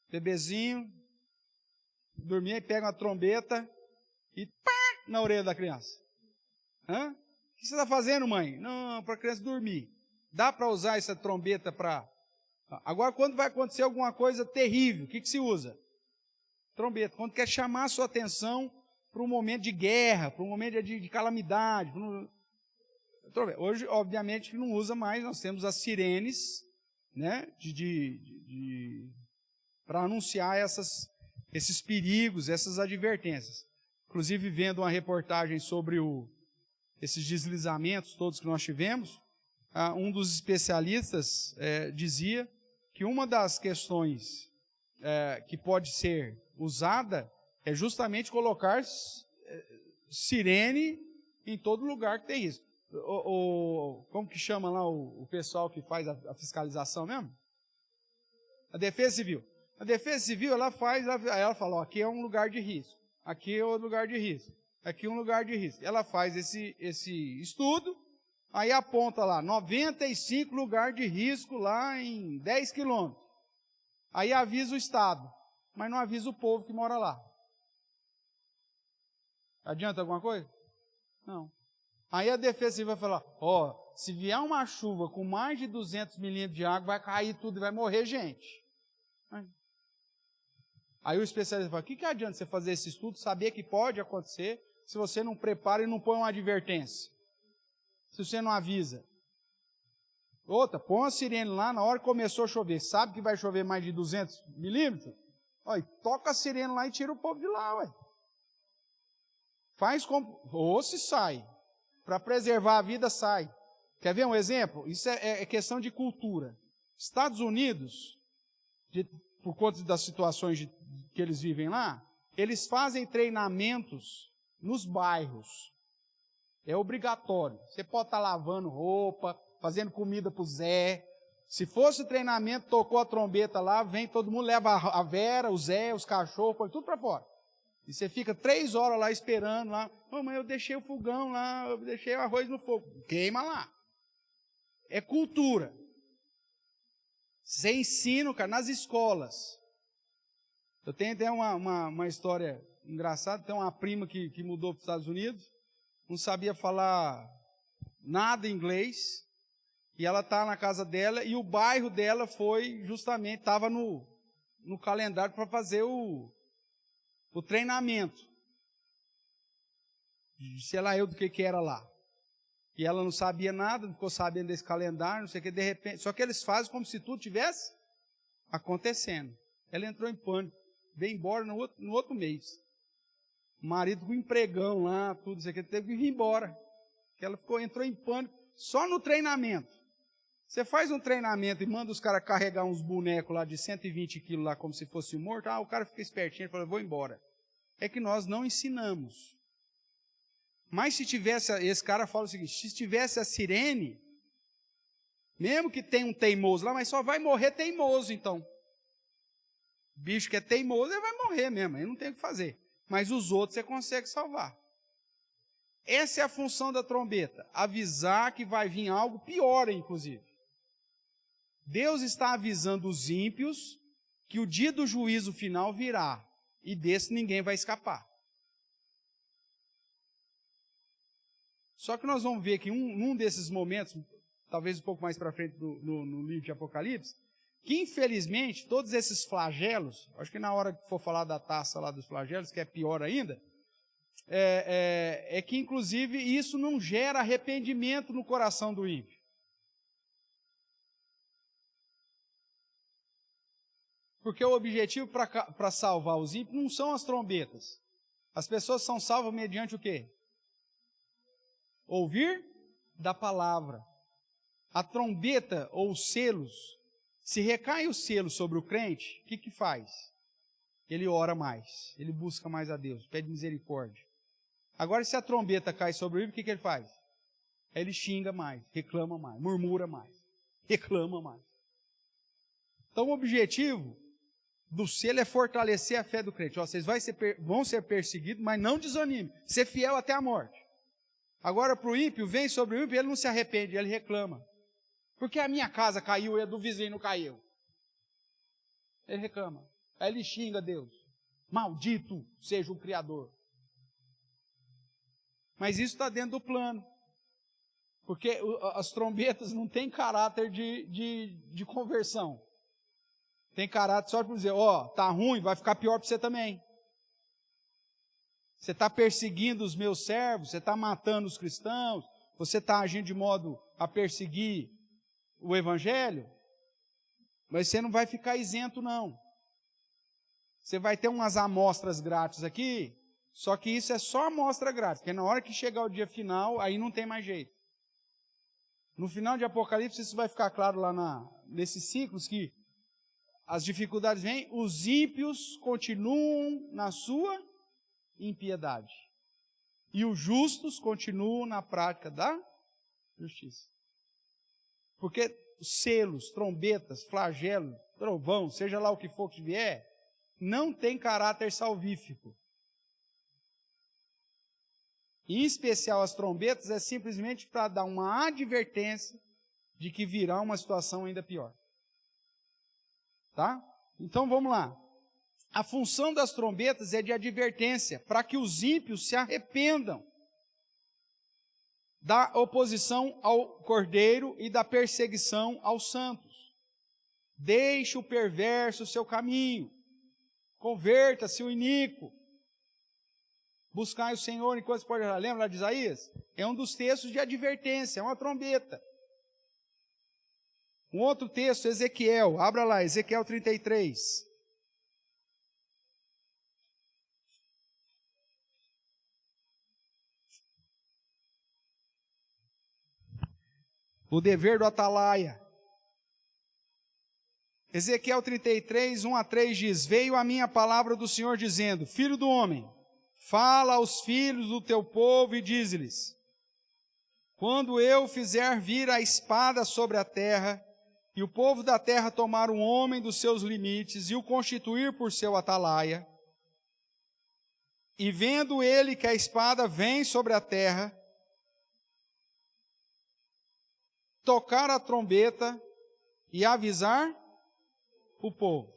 bebezinho, dormir e pega uma trombeta e pá, na orelha da criança. O que você está fazendo, mãe? Não, para a criança dormir. Dá para usar essa trombeta para... Agora, quando vai acontecer alguma coisa terrível, o que se usa? Trombeta. Quando quer chamar a sua atenção para um momento de guerra, para um momento de calamidade. Hoje, obviamente, não usa mais, nós temos as sirenes, né, para anunciar esses perigos, essas advertências. Inclusive, vendo uma reportagem sobre esses deslizamentos todos que nós tivemos, um dos especialistas dizia que uma das questões que pode ser usada é justamente colocar sirene em todo lugar que tem risco. Como que chama lá o pessoal que faz a fiscalização mesmo? A Defesa Civil. A Defesa Civil, ela fala, aqui é um lugar de risco, aqui é outro lugar de risco, aqui é um lugar de risco. Ela faz esse estudo, aí aponta lá, 95 lugares de risco lá em 10 quilômetros. Aí avisa o Estado, mas não avisa o povo que mora lá. Adianta alguma coisa? Não. Aí a Defesa Civil vai falar, se vier uma chuva com mais de 200 milímetros de água, vai cair tudo e vai morrer gente. Aí o especialista fala, o que adianta você fazer esse estudo, saber que pode acontecer, se você não prepara e não põe uma advertência? Se você não avisa. Outra, põe uma sirene lá, na hora que começou a chover, sabe que vai chover mais de 200 milímetros? Toca a sirene lá e tira o povo de lá, ué. Ou se sai. Para preservar a vida, sai. Quer ver um exemplo? Isso é questão de cultura. Estados Unidos, por conta das situações que eles vivem lá, eles fazem treinamentos nos bairros. É obrigatório. Você pode estar lavando roupa, fazendo comida para o Zé, Se fosse o treinamento, tocou a trombeta lá, vem todo mundo, leva a Vera, o Zé, os cachorros, põe tudo para fora. E você fica 3 horas lá esperando lá. Mãe, eu deixei o fogão lá, eu deixei o arroz no fogo. Queima lá. É cultura. Você ensina, cara, nas escolas. Eu tenho até uma história engraçada. Tem uma prima que mudou para os Estados Unidos, não sabia falar nada inglês, e ela está na casa dela, e o bairro dela foi justamente, estava no calendário para fazer o treinamento. Sei lá eu do que era lá. E ela não sabia nada, não ficou sabendo desse calendário, não sei o que, de repente. Só que eles fazem como se tudo tivesse acontecendo. Ela entrou em pânico, veio embora no outro mês. O marido com empregão lá, tudo isso aqui, teve que ir embora. Ela entrou em pânico só no treinamento. Você faz um treinamento e manda os caras carregar uns bonecos lá de 120 quilos lá como se fosse morto, o cara fica espertinho e fala, vou embora. É que nós não ensinamos. Mas se tivesse, esse cara fala o seguinte, se tivesse a sirene, mesmo que tenha um teimoso lá, mas só vai morrer teimoso então. Bicho que é teimoso, ele vai morrer mesmo, aí não tem o que fazer. Mas os outros você consegue salvar. Essa é a função da trombeta, avisar que vai vir algo pior, inclusive. Deus está avisando os ímpios que o dia do juízo final virá, e desse ninguém vai escapar. Só que nós vamos ver que num desses momentos, talvez um pouco mais para frente no livro de Apocalipse, que infelizmente todos esses flagelos, acho que na hora que for falar da taça lá dos flagelos, que é pior ainda, é que inclusive isso não gera arrependimento no coração do ímpio. Porque o objetivo para salvar os ímpios não são as trombetas. As pessoas são salvas mediante o quê? Ouvir da palavra. A trombeta ou os selos, se recai o selo sobre o crente, o que faz? Ele ora mais, ele busca mais a Deus, pede misericórdia. Agora, se a trombeta cai sobre o ímpio, o que ele faz? Ele xinga mais, reclama mais, murmura mais, reclama mais. Então, o objetivo do selo é fortalecer a fé do crente. Vocês vão ser perseguidos, mas não desanime. Ser fiel até a morte. Agora, para o ímpio, vem sobre o ímpio, ele não se arrepende, ele reclama. Porque a minha casa caiu e a do vizinho não caiu. Ele reclama. Aí ele xinga Deus. Maldito seja o Criador. Mas isso está dentro do plano. Porque as trombetas não têm caráter de conversão. Tem caráter só para dizer, tá ruim, vai ficar pior para você também. Você está perseguindo os meus servos, você está matando os cristãos, você está agindo de modo a perseguir o Evangelho, mas você não vai ficar isento, não. Você vai ter umas amostras grátis aqui, só que isso é só amostra grátis, porque na hora que chegar o dia final, aí não tem mais jeito. No final de Apocalipse, isso vai ficar claro lá nesses ciclos, que as dificuldades vêm, os ímpios continuam na sua impiedade. E os justos continuam na prática da justiça. Porque selos, trombetas, flagelo, trovão, seja lá o que for que vier, não tem caráter salvífico. Em especial as trombetas é simplesmente para dar uma advertência de que virá uma situação ainda pior. Tá? Então vamos lá. A função das trombetas é de advertência, para que os ímpios se arrependam da oposição ao Cordeiro e da perseguição aos santos. Deixe o perverso o seu caminho, converta-se o iníquo, buscai o Senhor enquanto se pode orar. Lembra lá de Isaías? É um dos textos de advertência, é uma trombeta. Um outro texto, Ezequiel, abra lá, Ezequiel 33. O dever do atalaia. Ezequiel 33, 1-3 diz, veio a minha palavra do Senhor dizendo, filho do homem, fala aos filhos do teu povo e diz-lhes, quando eu fizer vir a espada sobre a terra, e o povo da terra tomar um homem dos seus limites e o constituir por seu atalaia, e vendo ele que a espada vem sobre a terra, tocar a trombeta e avisar o povo.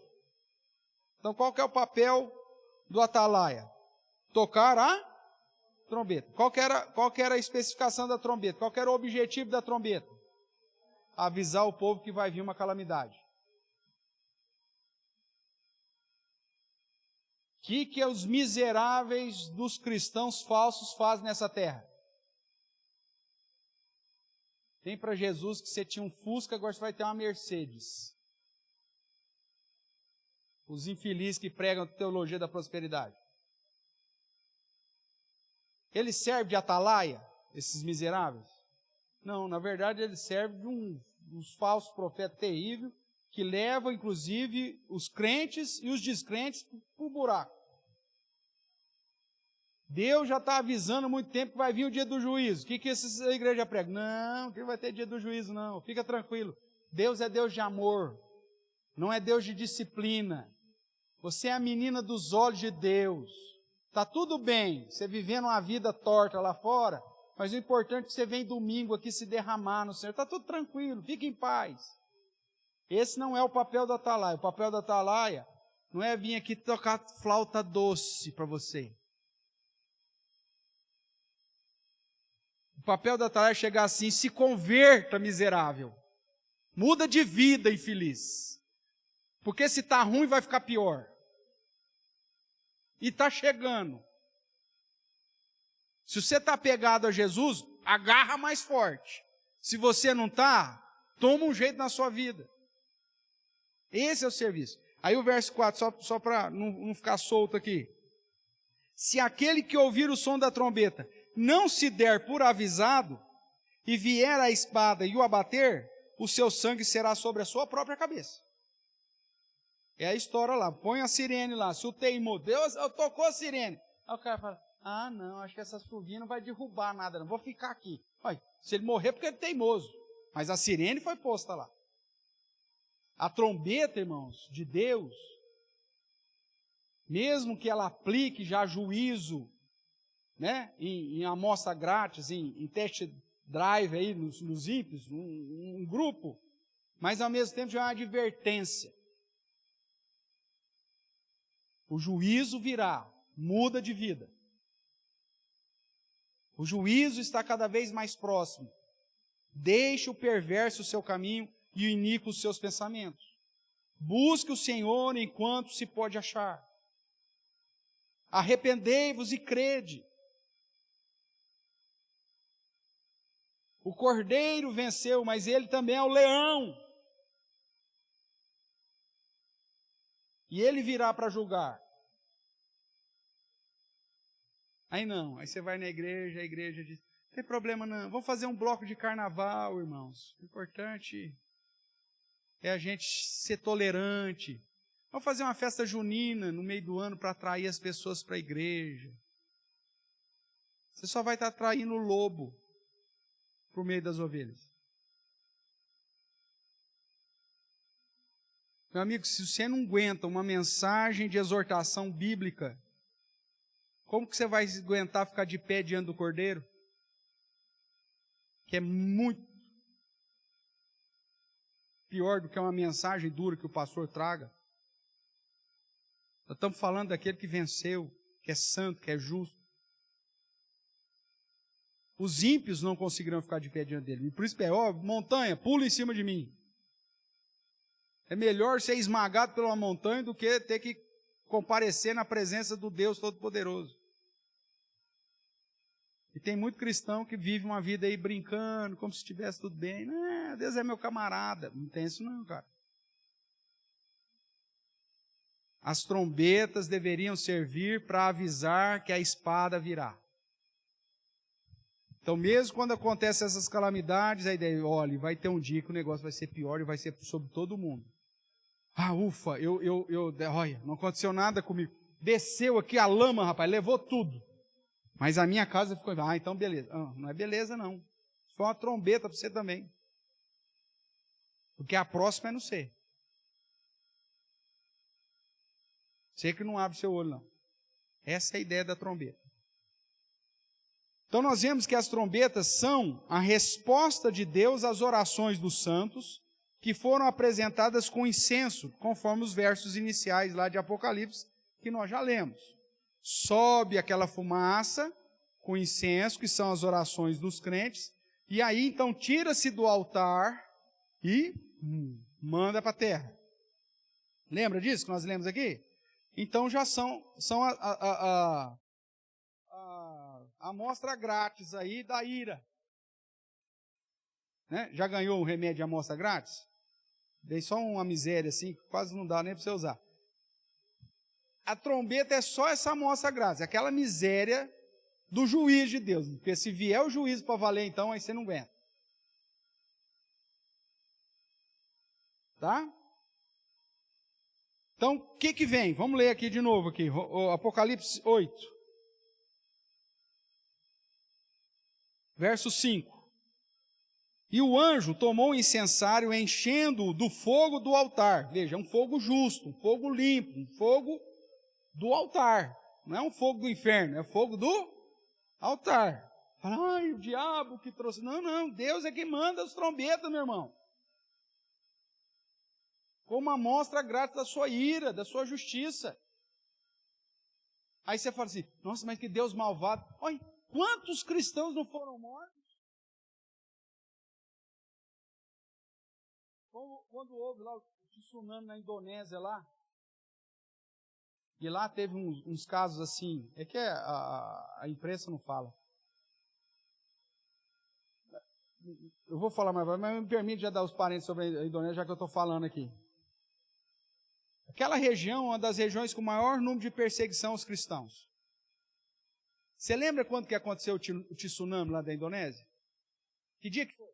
Então, qual que é o papel do atalaia? Tocar a trombeta. Qual que era a especificação da trombeta? Qual que era o objetivo da trombeta? Avisar o povo que vai vir uma calamidade. O que os miseráveis dos cristãos falsos fazem nessa terra? Tem para Jesus que você tinha um Fusca, agora você vai ter uma Mercedes. Os infelizes que pregam a teologia da prosperidade. Ele serve de atalaia, esses miseráveis? Não, na verdade ele serve de uns falsos profetas terríveis que levam, inclusive, os crentes e os descrentes para o buraco. Deus já está avisando há muito tempo que vai vir o dia do juízo. O que essa igreja prega? Não, que não vai ter dia do juízo, não. Fica tranquilo. Deus é Deus de amor. Não é Deus de disciplina. Você é a menina dos olhos de Deus. Está tudo bem, você vivendo uma vida torta lá fora, mas o importante é que você vem domingo aqui se derramar no Senhor. Está tudo tranquilo, fique em paz. Esse não é o papel da atalaia. O papel da atalaia não é vir aqui tocar flauta doce para você. O papel da atalaia é chegar assim, se converta, miserável. Muda de vida, infeliz. Porque se está ruim, vai ficar pior. E está chegando. Se você está apegado a Jesus, agarra mais forte. Se você não está, toma um jeito na sua vida. Esse é o serviço. Aí o verso 4, só para não ficar solto aqui. Se aquele que ouvir o som da trombeta não se der por avisado, e vier a espada e o abater, o seu sangue será sobre a sua própria cabeça. É a história lá, põe a sirene lá, se o teimoso, Deus tocou a sirene. Aí o cara fala, não, acho que essa chuvinha não vai derrubar nada, não, vou ficar aqui. Olha, se ele morrer porque ele é teimoso, mas a sirene foi posta lá. A trombeta, irmãos, de Deus, mesmo que ela aplique já juízo, né, em amostra grátis, em test drive aí nos ímpios, um grupo, mas ao mesmo tempo já é uma advertência. O juízo virá, muda de vida. O juízo está cada vez mais próximo. Deixe o perverso o seu caminho e o iníquo os seus pensamentos. Busque o Senhor enquanto se pode achar. Arrependei-vos e crede. O cordeiro venceu, mas ele também é o leão. E ele virá para julgar. Aí não, aí você vai na igreja, a igreja diz, não tem problema não, vamos fazer um bloco de carnaval, irmãos. O importante é a gente ser tolerante. Vamos fazer uma festa junina no meio do ano para atrair as pessoas para a igreja. Você só vai estar atraindo o lobo por meio das ovelhas. Meu amigo, se você não aguenta uma mensagem de exortação bíblica, como que você vai aguentar ficar de pé diante do Cordeiro? Que é muito pior do que uma mensagem dura que o pastor traga. Nós estamos falando daquele que venceu, que é santo, que é justo. Os ímpios não conseguirão ficar de pé diante dele. E por isso é, montanha, pula em cima de mim. É melhor ser esmagado pela montanha do que ter que comparecer na presença do Deus Todo-Poderoso. E tem muito cristão que vive uma vida aí brincando, como se estivesse tudo bem. Não, Deus é meu camarada. Não tem isso não, cara. As trombetas deveriam servir para avisar que a espada virá. Então, mesmo quando acontecem essas calamidades, a ideia, olha, vai ter um dia que o negócio vai ser pior e vai ser sobre todo mundo. Ah, ufa, olha, não aconteceu nada comigo. Desceu aqui a lama, rapaz, levou tudo. Mas a minha casa ficou, então beleza. Não é beleza não. Foi uma trombeta para você também. Porque a próxima é no ser. Você que não abre seu olho, não. Essa é a ideia da trombeta. Então nós vemos que as trombetas são a resposta de Deus às orações dos santos, que foram apresentadas com incenso, conforme os versos iniciais lá de Apocalipse, que nós já lemos. Sobe aquela fumaça com incenso, que são as orações dos crentes, e aí então tira-se do altar e manda para a terra. Lembra disso que nós lemos aqui? Então já são a amostra grátis aí da ira. Né? Já ganhou um remédio de amostra grátis? Dei só uma miséria assim, que quase não dá nem para você usar. A trombeta é só essa amostra grátis, aquela miséria do juiz de Deus. Porque se vier o juízo para valer, então, aí você não aguenta. Tá? Então, o que vem? Vamos ler aqui de novo, aqui, o Apocalipse 8. Verso 5. E o anjo tomou o incensário, enchendo-o do fogo do altar. Veja, é um fogo justo, um fogo limpo, um fogo do altar. Não é um fogo do inferno, é fogo do altar. Ai, o diabo que trouxe. Não, Deus é quem manda as trombetas, meu irmão. Como uma amostra grátis da sua ira, da sua justiça. Aí você fala assim, nossa, mas que Deus malvado. Olha, quantos cristãos não foram mortos? Quando houve lá o tsunami na Indonésia lá, e lá teve uns casos assim, é que a imprensa não fala. Eu vou falar mais, mas me permite já dar os parênteses sobre a Indonésia, já que eu estou falando aqui. Aquela região é uma das regiões com o maior número de perseguição aos cristãos. Você lembra quando que aconteceu o tsunami lá da Indonésia? Que dia que foi?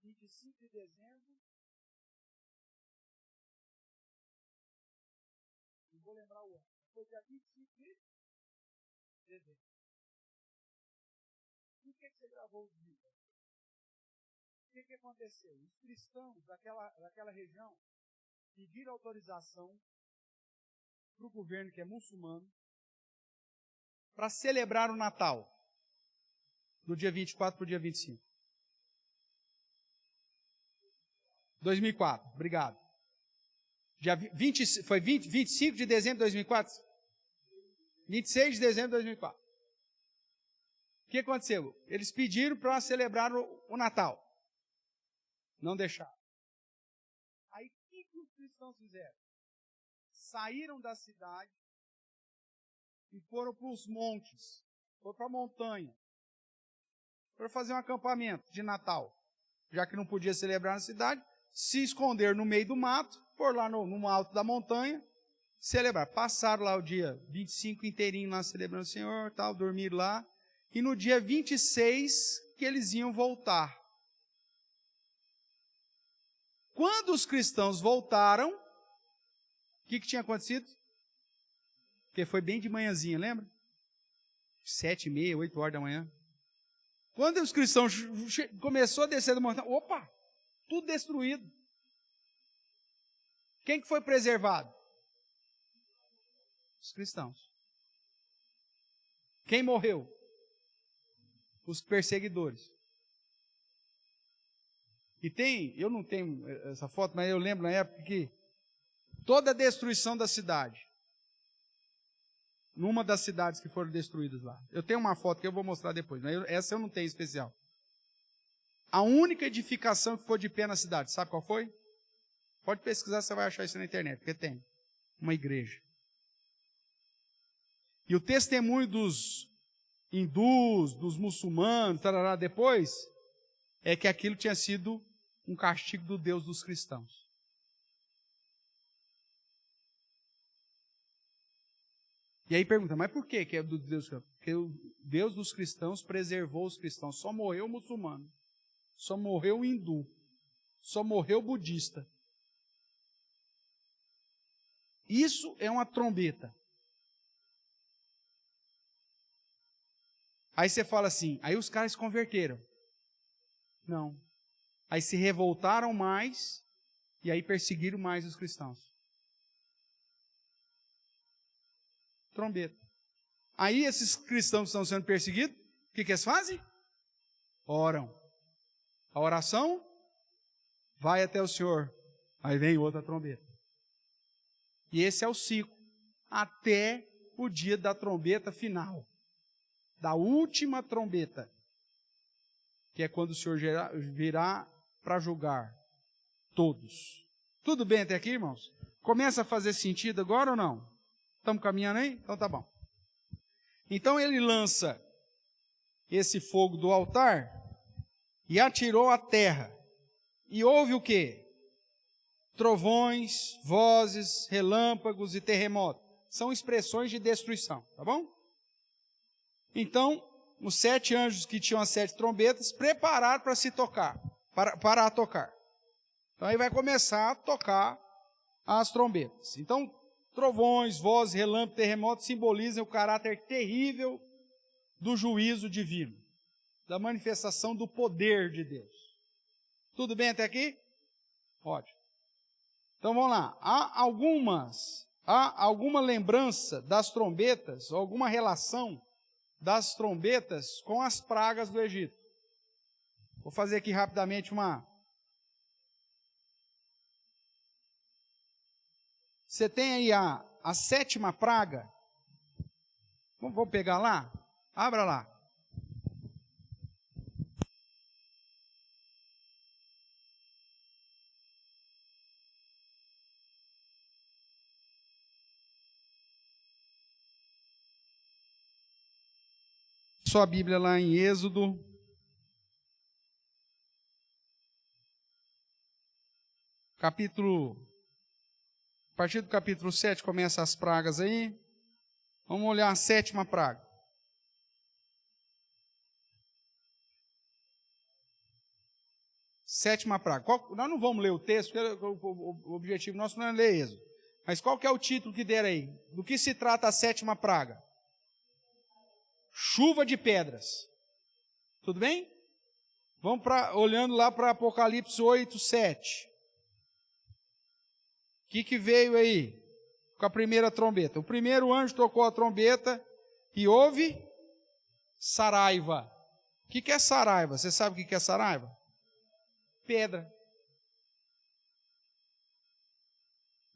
25 de dezembro. Não vou lembrar o ano. Foi dia 25 de dezembro. Por que você gravou o vídeo? O que aconteceu? Os cristãos daquela região pediram autorização para o governo, que é muçulmano, para celebrar o Natal, do dia 24 para o dia 25. 2004, obrigado. Dia 25 de dezembro de 2004? 26 de dezembro de 2004. O que aconteceu? Eles pediram para celebrar o Natal. Não deixaram. Aí o que os cristãos fizeram? Saíram da cidade e foram para os montes, foram para a montanha, foram fazer um acampamento de Natal. Já que não podia celebrar na cidade, se esconder no meio do mato, por lá no alto da montanha, celebrar. Passaram lá o dia 25 inteirinho lá celebrando o Senhor, tal, dormiram lá, e no dia 26 que eles iam voltar. Quando os cristãos voltaram, o que tinha acontecido? Porque foi bem de manhãzinha, lembra? 7h30, 8 horas da manhã. Quando os cristãos começou a descer da montanha, opa, tudo destruído. Quem que foi preservado? Os cristãos. Quem morreu? Os perseguidores. E eu não tenho essa foto, mas eu lembro na época que toda a destruição da cidade, numa das cidades que foram destruídas lá. Eu tenho uma foto que eu vou mostrar depois, mas essa eu não tenho especial. A única edificação que foi de pé na cidade, sabe qual foi? Pode pesquisar, você vai achar isso na internet, porque tem. Uma igreja. E o testemunho dos hindus, dos muçulmanos, tarará, depois, é que aquilo tinha sido um castigo do Deus dos cristãos. E aí pergunta, mas por que é do Deus dos cristãos? Porque o Deus dos cristãos preservou os cristãos. Só morreu o muçulmano. Só morreu o hindu. Só morreu o budista. Isso é uma trombeta. Aí você fala assim, aí os caras se converteram. Não. Aí se revoltaram mais e aí perseguiram mais os cristãos. Trombeta. Aí esses cristãos que estão sendo perseguidos, o que eles fazem? Oram. A oração vai até o Senhor. Aí vem outra trombeta. E esse é o ciclo. Até o dia da trombeta final. Da última trombeta. Que é quando o Senhor virá para julgar todos. Tudo bem até aqui, irmãos? Começa a fazer sentido agora ou não? Estamos caminhando aí? Então tá bom. Então ele lança esse fogo do altar e atirou à terra. E houve o quê? Trovões, vozes, relâmpagos e terremotos. São expressões de destruição, tá bom? Então, os 7 anjos que tinham as 7 trombetas prepararam para se tocar, para tocar. Então aí vai começar a tocar as trombetas. Então, trovões, vozes, relâmpagos, terremotos simbolizam o caráter terrível do juízo divino, da manifestação do poder de Deus. Tudo bem até aqui? Ótimo. Então vamos lá. Há alguma lembrança das trombetas, ou alguma relação das trombetas com as pragas do Egito. Vou fazer aqui rapidamente uma... Você tem aí a 7ª praga. Vamos pegar lá? Abra lá. Sua Bíblia lá em Êxodo. A partir do capítulo 7 começa as pragas aí. Vamos olhar a 7ª praga. Sétima praga. Nós não vamos ler o texto, porque o objetivo nosso não é ler Êxodo. Mas qual que é o título que deram aí? Do que se trata a 7ª praga? Chuva de pedras. Tudo bem? Vamos olhando lá para Apocalipse 8, 7. O que veio aí com a primeira trombeta? O primeiro anjo tocou a trombeta e houve saraiva. O que é saraiva? Você sabe o que é saraiva? Pedra.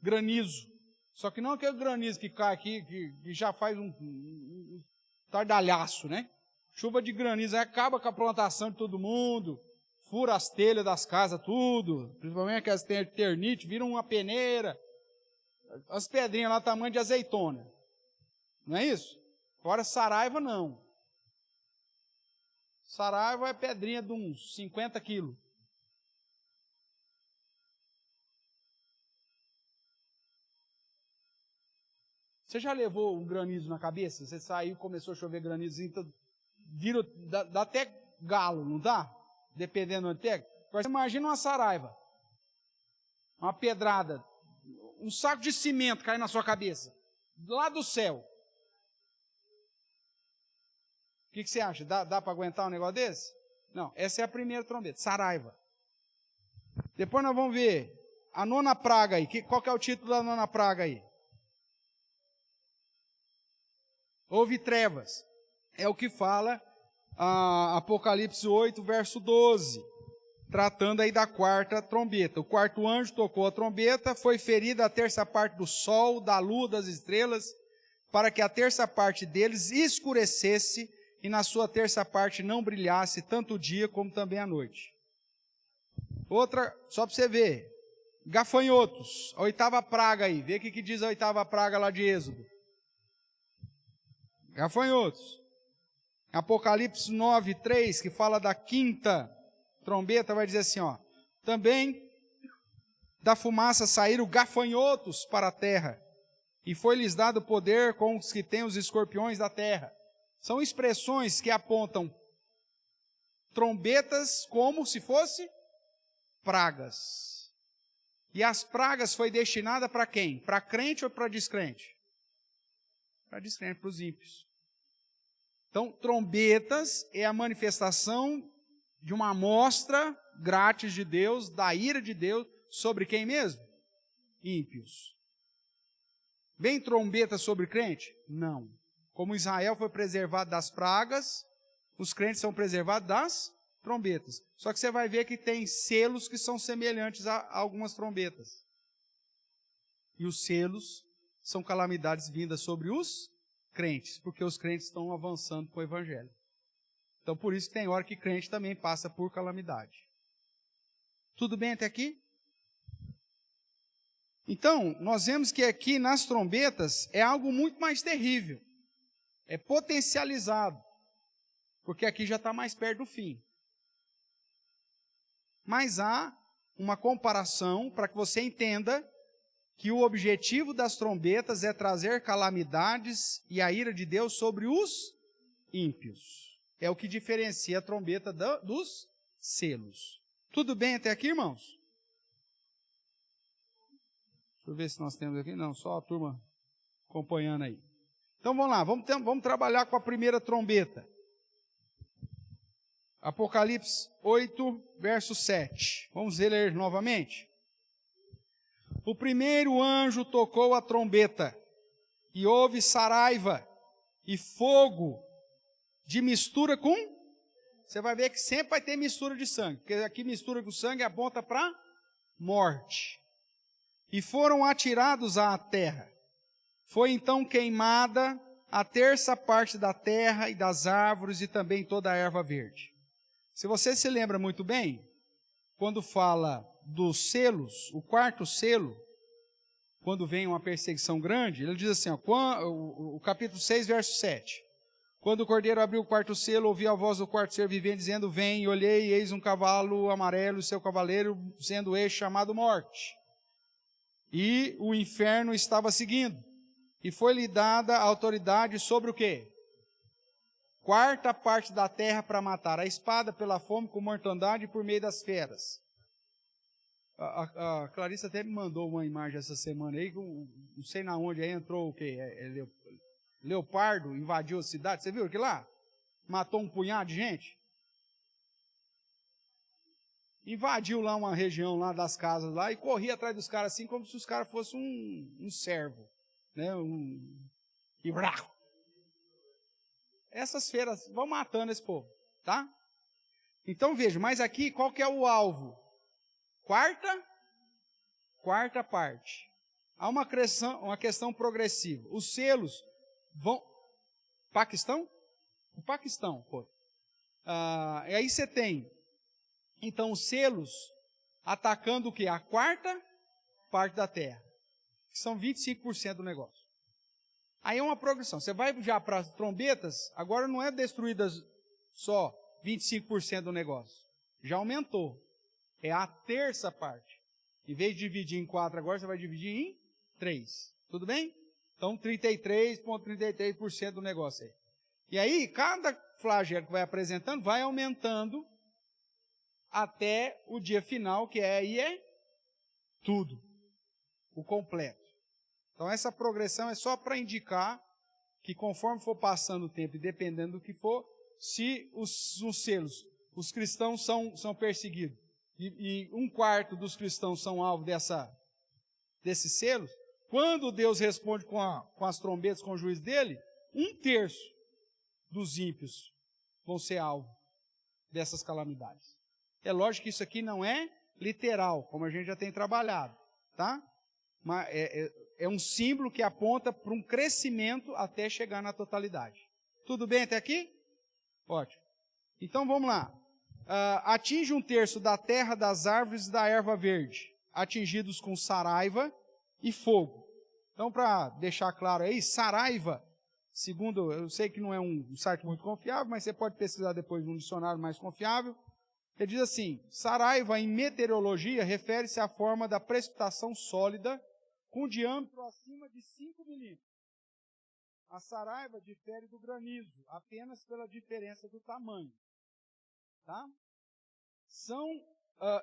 Granizo. Só que não aquele granizo que cai aqui, que já faz um tardalhaço, né? Chuva de granizo, aí acaba com a plantação de todo mundo, fura as telhas das casas, tudo, principalmente aquelas que têm ternite, viram uma peneira, as pedrinhas lá tamanho de azeitona. Não é isso? Agora saraiva não. Saraiva é pedrinha de uns 50 quilos. Você já levou um granizo na cabeça? Você saiu, começou a chover granizo, dá até galo, não dá? Dependendo do tempo. Agora você imagina uma saraiva, uma pedrada, um saco de cimento cair na sua cabeça, lá do céu. O que você acha? Dá para aguentar um negócio desse? Não, essa é a primeira trombeta, saraiva. Depois nós vamos ver a 9ª praga aí. Qual que é o título da 9ª praga aí? Houve trevas. É o que fala Apocalipse 8, verso 12. Tratando aí da 4ª trombeta. O 4º anjo tocou a trombeta, foi ferida a 1/3 parte do sol, da lua, das estrelas, para que a 1/3 parte deles escurecesse e na sua 1/3 parte não brilhasse tanto o dia como também a noite. Outra, só para você ver, gafanhotos, a 8ª praga aí. Vê o que diz a 8ª praga lá de Êxodo. Gafanhotos. Apocalipse 9, 3, que fala da 5ª trombeta, vai dizer assim, ó. Também da fumaça saíram gafanhotos para a terra, e foi-lhes dado poder com os que têm os escorpiões da terra. São expressões que apontam trombetas como se fosse pragas. E as pragas foi destinada para quem? Para crente ou para descrente? Para descrente, para os ímpios. Então, trombetas é a manifestação de uma amostra grátis de Deus, da ira de Deus, sobre quem mesmo? Ímpios. Vem trombeta sobre crente? Não. Como Israel foi preservado das pragas, os crentes são preservados das trombetas. Só que você vai ver que tem selos que são semelhantes a algumas trombetas. E os selos são calamidades vindas sobre os crentes, porque os crentes estão avançando com o evangelho. Então, por isso que tem hora que crente também passa por calamidade. Tudo bem até aqui? Então, nós vemos que aqui nas trombetas é algo muito mais terrível. É potencializado. Porque aqui já está mais perto do fim. Mas há uma comparação para que você entenda que o objetivo das trombetas é trazer calamidades e a ira de Deus sobre os ímpios. É o que diferencia a trombeta dos selos. Tudo bem até aqui, irmãos? Deixa eu ver se nós temos aqui. Não, só a turma acompanhando aí. Então vamos lá, vamos trabalhar com a primeira trombeta. Apocalipse 8, verso 7. Vamos ler novamente. O primeiro anjo tocou a trombeta, e houve saraiva e fogo de mistura com... Você vai ver que sempre vai ter mistura de sangue, porque aqui mistura com sangue aponta para morte. E foram atirados à terra. Foi então queimada a terça parte da terra e das árvores e também toda a erva verde. Se você se lembra muito bem, quando fala dos selos, o quarto selo, quando vem uma perseguição grande, ele diz assim, o capítulo 6, verso 7. Quando o cordeiro abriu o quarto selo, ouvi a voz do quarto ser vivente dizendo, vem, e olhei, e eis um cavalo amarelo, e seu cavaleiro, sendo este chamado Morte. E o inferno estava seguindo. E foi-lhe dada a autoridade sobre o quê? Quarta parte da terra para matar a espada, pela fome, com mortandade e por meio das feras. A Clarissa até me mandou uma imagem essa semana aí, não sei na onde, aí entrou o quê? Leopardo invadiu a cidade, você viu aquilo lá? Matou um punhado de gente. Invadiu lá uma região lá das casas lá e corria atrás dos caras assim, como se os caras fossem um servo, né? E brau. Essas feiras vão matando esse povo, tá? Então veja, mas aqui qual que é o alvo? Quarta parte. Há uma questão progressiva. Os selos vão... Paquistão? O Paquistão, pô. E aí você tem, então, os selos atacando o quê? A quarta parte da terra, que são 25% do negócio. Aí é uma progressão. Você vai já para as trombetas, agora não é destruídas só 25% do negócio. Já aumentou. É a terça parte. Em vez de dividir em 4 agora, você vai dividir em 3. Tudo bem? Então, 33,33% do negócio aí. E aí, cada flagelo que vai apresentando, vai aumentando até o dia final, que aí é tudo. O completo. Então, essa progressão é só para indicar que conforme for passando o tempo e dependendo do que for, se os selos, os cristãos são perseguidos, e 1/4 dos cristãos são alvo desses selos, quando Deus responde com as trombetas, com o juízo dele, 1/3 dos ímpios vão ser alvo dessas calamidades. É lógico que isso aqui não é literal, como a gente já tem trabalhado, tá? Mas é um símbolo que aponta para um crescimento até chegar na totalidade. Tudo bem até aqui? Ótimo. Então vamos lá. Atinge 1/3 da terra, das árvores e da erva verde, atingidos com saraiva e fogo. Então, para deixar claro aí, saraiva, segundo, eu sei que não é um site muito confiável, mas você pode pesquisar depois num dicionário mais confiável. Ele diz assim, saraiva em meteorologia refere-se à forma da precipitação sólida com diâmetro acima de 5 milímetros. A saraiva difere do granizo apenas pela diferença do tamanho. Tá? São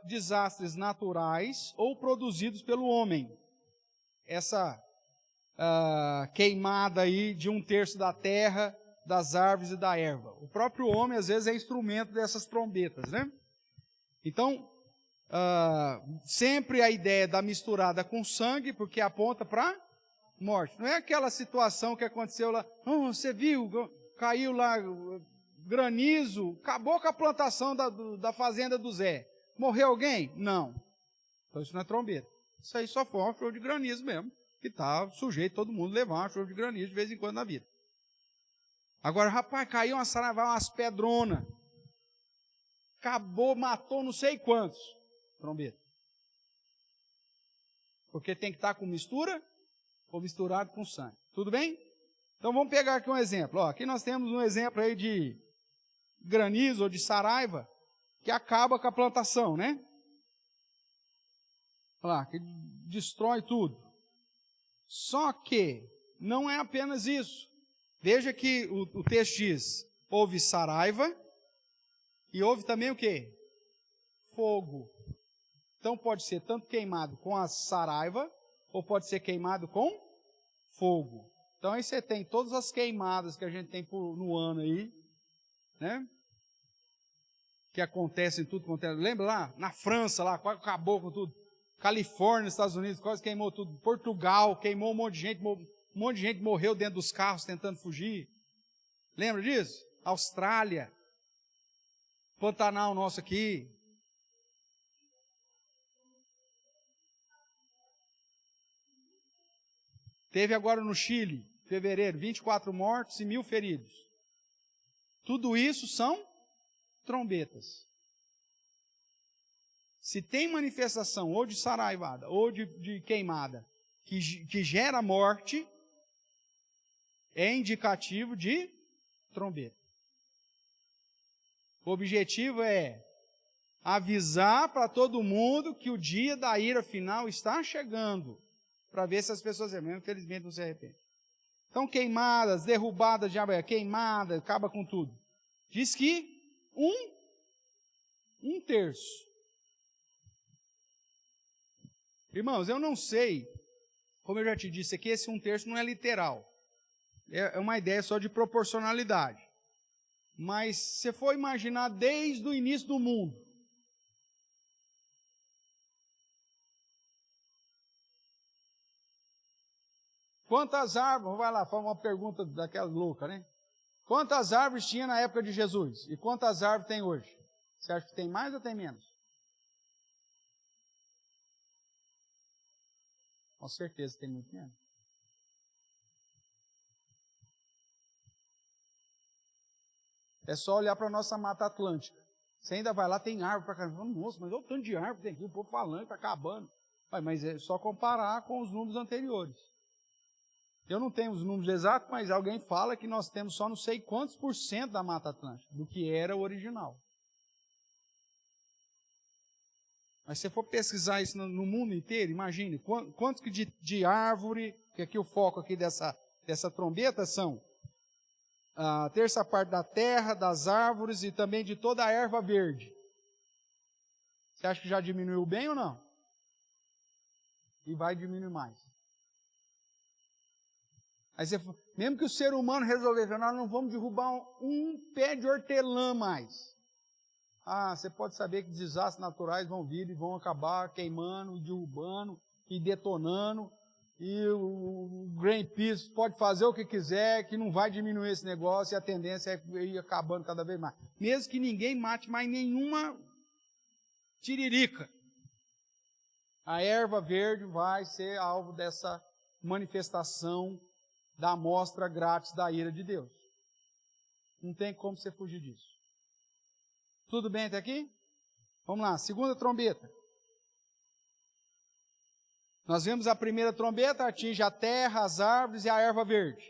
desastres naturais ou produzidos pelo homem. Essa queimada aí de 1/3 da terra das árvores e da erva. O próprio homem, às vezes, é instrumento dessas trombetas, né? Então, sempre a ideia da misturada com sangue, porque aponta para morte. Não é aquela situação que aconteceu lá, você viu, caiu lá granizo, acabou com a plantação da fazenda do Zé. Morreu alguém? Não. Então isso não é trombeta. Isso aí só foi uma chuva de granizo mesmo, que está sujeito todo mundo levar uma chuva de granizo de vez em quando na vida. Agora, rapaz, caiu uma saravá, umas pedronas. Acabou, matou não sei quantos. Trombeta. Porque tem que estar com mistura ou misturado com sangue. Tudo bem? Então vamos pegar aqui um exemplo. Aqui nós temos um exemplo aí de granizo ou de saraiva que acaba com a plantação, né? Olha lá, que destrói tudo. Só que não é apenas isso. Veja que o texto diz, houve saraiva e houve também o quê? Fogo. Então pode ser tanto queimado com a saraiva ou pode ser queimado com fogo. Então aí você tem todas as queimadas que a gente tem no ano aí, né? Que acontecem tudo quanto é. Lembra lá? Na França, lá, quase acabou com tudo. Califórnia, Estados Unidos, quase queimou tudo. Portugal, queimou um monte de gente. Um monte de gente morreu dentro dos carros tentando fugir. Lembra disso? Austrália. Pantanal nosso aqui. Teve agora no Chile, fevereiro, 24 mortos e 1.000 feridos. Tudo isso são trombetas. Se tem manifestação ou de saraivada ou de queimada que gera morte, é indicativo de trombeta. O objetivo é avisar para todo mundo que o dia da ira final está chegando, para ver se as pessoas, infelizmente, não se arrependem. Então, queimadas, derrubadas de árvore, queimada, acaba com tudo. Diz que um terço. Irmãos, eu não sei, como eu já te disse aqui, esse 1/3 não é literal. É uma ideia só de proporcionalidade. Mas se você for imaginar desde o início do mundo, quantas árvores, vai lá, faz uma pergunta daquela louca, né? Quantas árvores tinha na época de Jesus? E quantas árvores tem hoje? Você acha que tem mais ou tem menos? Com certeza tem muito menos. É só olhar para a nossa Mata Atlântica. Você ainda vai lá, tem árvore para caramba. Nossa, mas olha o tanto de árvore que tem aqui, o povo falando, está acabando. Mas é só comparar com os números anteriores. Eu não tenho os números exatos, mas alguém fala que nós temos só não sei quantos % da Mata Atlântica, do que era o original. Mas se você for pesquisar isso no mundo inteiro, imagine, quantos de árvore, que aqui o foco aqui dessa trombeta são a terça parte da terra, das árvores e também de toda a erva verde. Você acha que já diminuiu bem ou não? E vai diminuir mais. Aí você, mesmo que o ser humano resolver, nós não vamos derrubar um pé de hortelã mais. Você pode saber que desastres naturais vão vir e vão acabar queimando, derrubando e detonando. E o Greenpeace pode fazer o que quiser, que não vai diminuir esse negócio e a tendência é ir acabando cada vez mais. Mesmo que ninguém mate mais nenhuma tiririca, a erva verde vai ser alvo dessa manifestação da amostra grátis da ira de Deus. Não tem como você fugir disso. Tudo bem até aqui? Vamos lá, segunda trombeta. Nós vemos a primeira trombeta, atinge a terra, as árvores e a erva verde.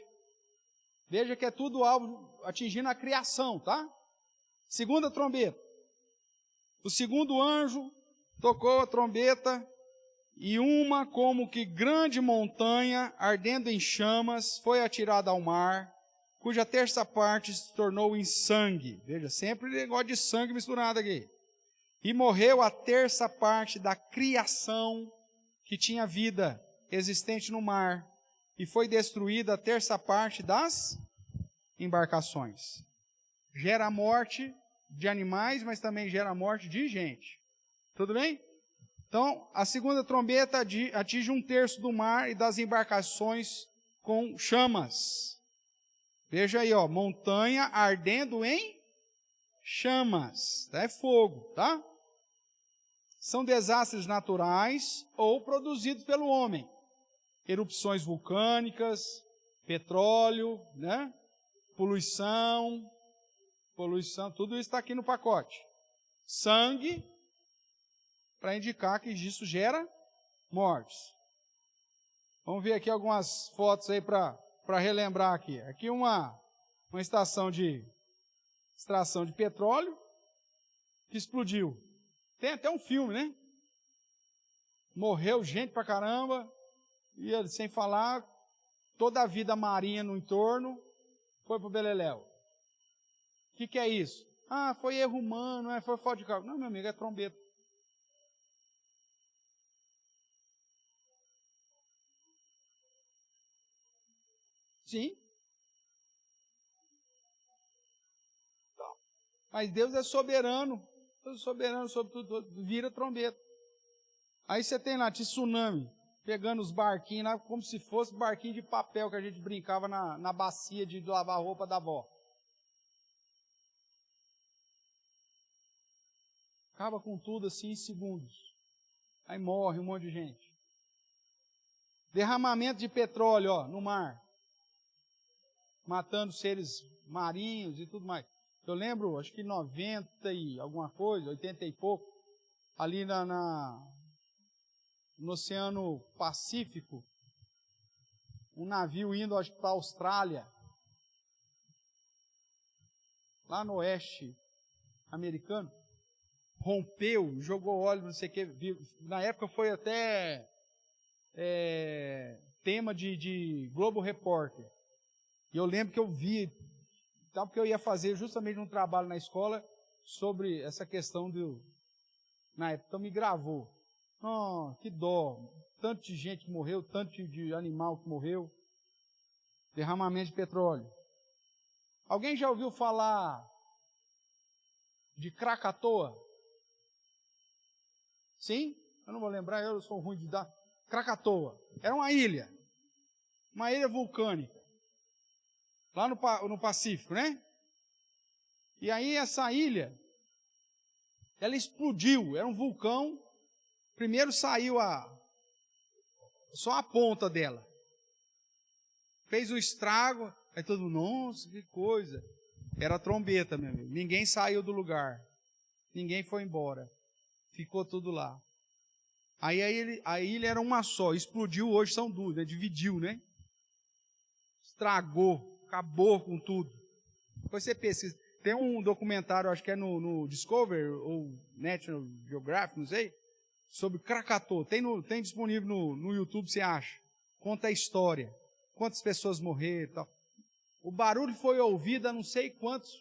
Veja que é tudo alvo atingindo a criação, tá? Segunda trombeta. O segundo anjo tocou a trombeta e uma como que grande montanha, ardendo em chamas, foi atirada ao mar, cuja terça parte se tornou em sangue. Veja, sempre negócio de sangue misturado aqui. E morreu a terça parte da criação que tinha vida existente no mar, e foi destruída a terça parte das embarcações. Gera a morte de animais, mas também gera a morte de gente. Tudo bem? Então, a segunda trombeta atinge 1/3 do mar e das embarcações com chamas. Veja aí, ó, montanha ardendo em chamas. É fogo, tá? São desastres naturais ou produzidos pelo homem. Erupções vulcânicas, petróleo, né? Poluição, tudo isso está aqui no pacote. Sangue, para indicar que isso gera mortes. Vamos ver aqui algumas fotos aí para relembrar aqui. Aqui uma estação de extração de petróleo que explodiu. Tem até um filme, né? Morreu gente pra caramba, e sem falar, toda a vida marinha no entorno foi pro beleléu. O que é isso? Ah, foi erro humano, foi falta de cálculo. Não, meu amigo, é trombeta. Sim. Então, mas Deus é soberano sobre tudo, vira trombeta. Aí você tem lá tsunami, pegando os barquinhos lá, como se fosse barquinho de papel que a gente brincava na bacia de lavar roupa da avó. Acaba com tudo assim em segundos. Aí morre um monte de gente. Derramamento de petróleo, ó, no mar. Matando seres marinhos e tudo mais. Eu lembro, acho que 90 e alguma coisa, 80 e pouco, ali no Oceano Pacífico, um navio indo, acho que para a Austrália, lá no oeste americano, rompeu, jogou óleo, não sei o que. Na época foi até tema de Globo Repórter. E eu lembro que eu vi, porque eu ia fazer justamente um trabalho na escola sobre essa questão na época, então me gravou. Oh, que dó, tanto de gente que morreu, tanto de animal que morreu. Derramamento de petróleo. Alguém já ouviu falar de Krakatoa? Sim? Eu não vou lembrar, eu sou ruim de dar. Krakatoa. Era uma ilha vulcânica, lá no Pacífico, né? E aí essa ilha, ela explodiu, era um vulcão. Primeiro saiu só a ponta dela. Fez um estrago, aí todo mundo, nossa, que coisa. Era trombeta, meu amigo. Ninguém saiu do lugar. Ninguém foi embora. Ficou tudo lá. Aí a ilha era uma só, explodiu, hoje são duas, né? Dividiu, né? Estragou, acabou com tudo. Depois você pesquisa. Tem um documentário, acho que é no Discovery, ou National Geographic, não sei, sobre Krakatoa. Tem disponível no YouTube, você acha. Conta a história. Quantas pessoas morreram e tal. O barulho foi ouvido a não sei quantos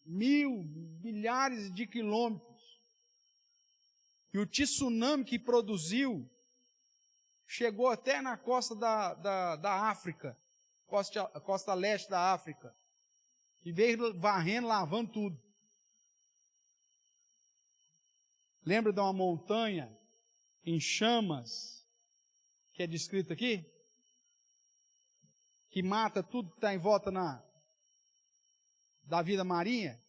milhares de quilômetros. E o tsunami que produziu chegou até na costa da África, costa leste da África, e veio varrendo, lavando tudo. Lembra de uma montanha em chamas, que é descrito aqui? Que mata tudo que está em volta da vida marinha?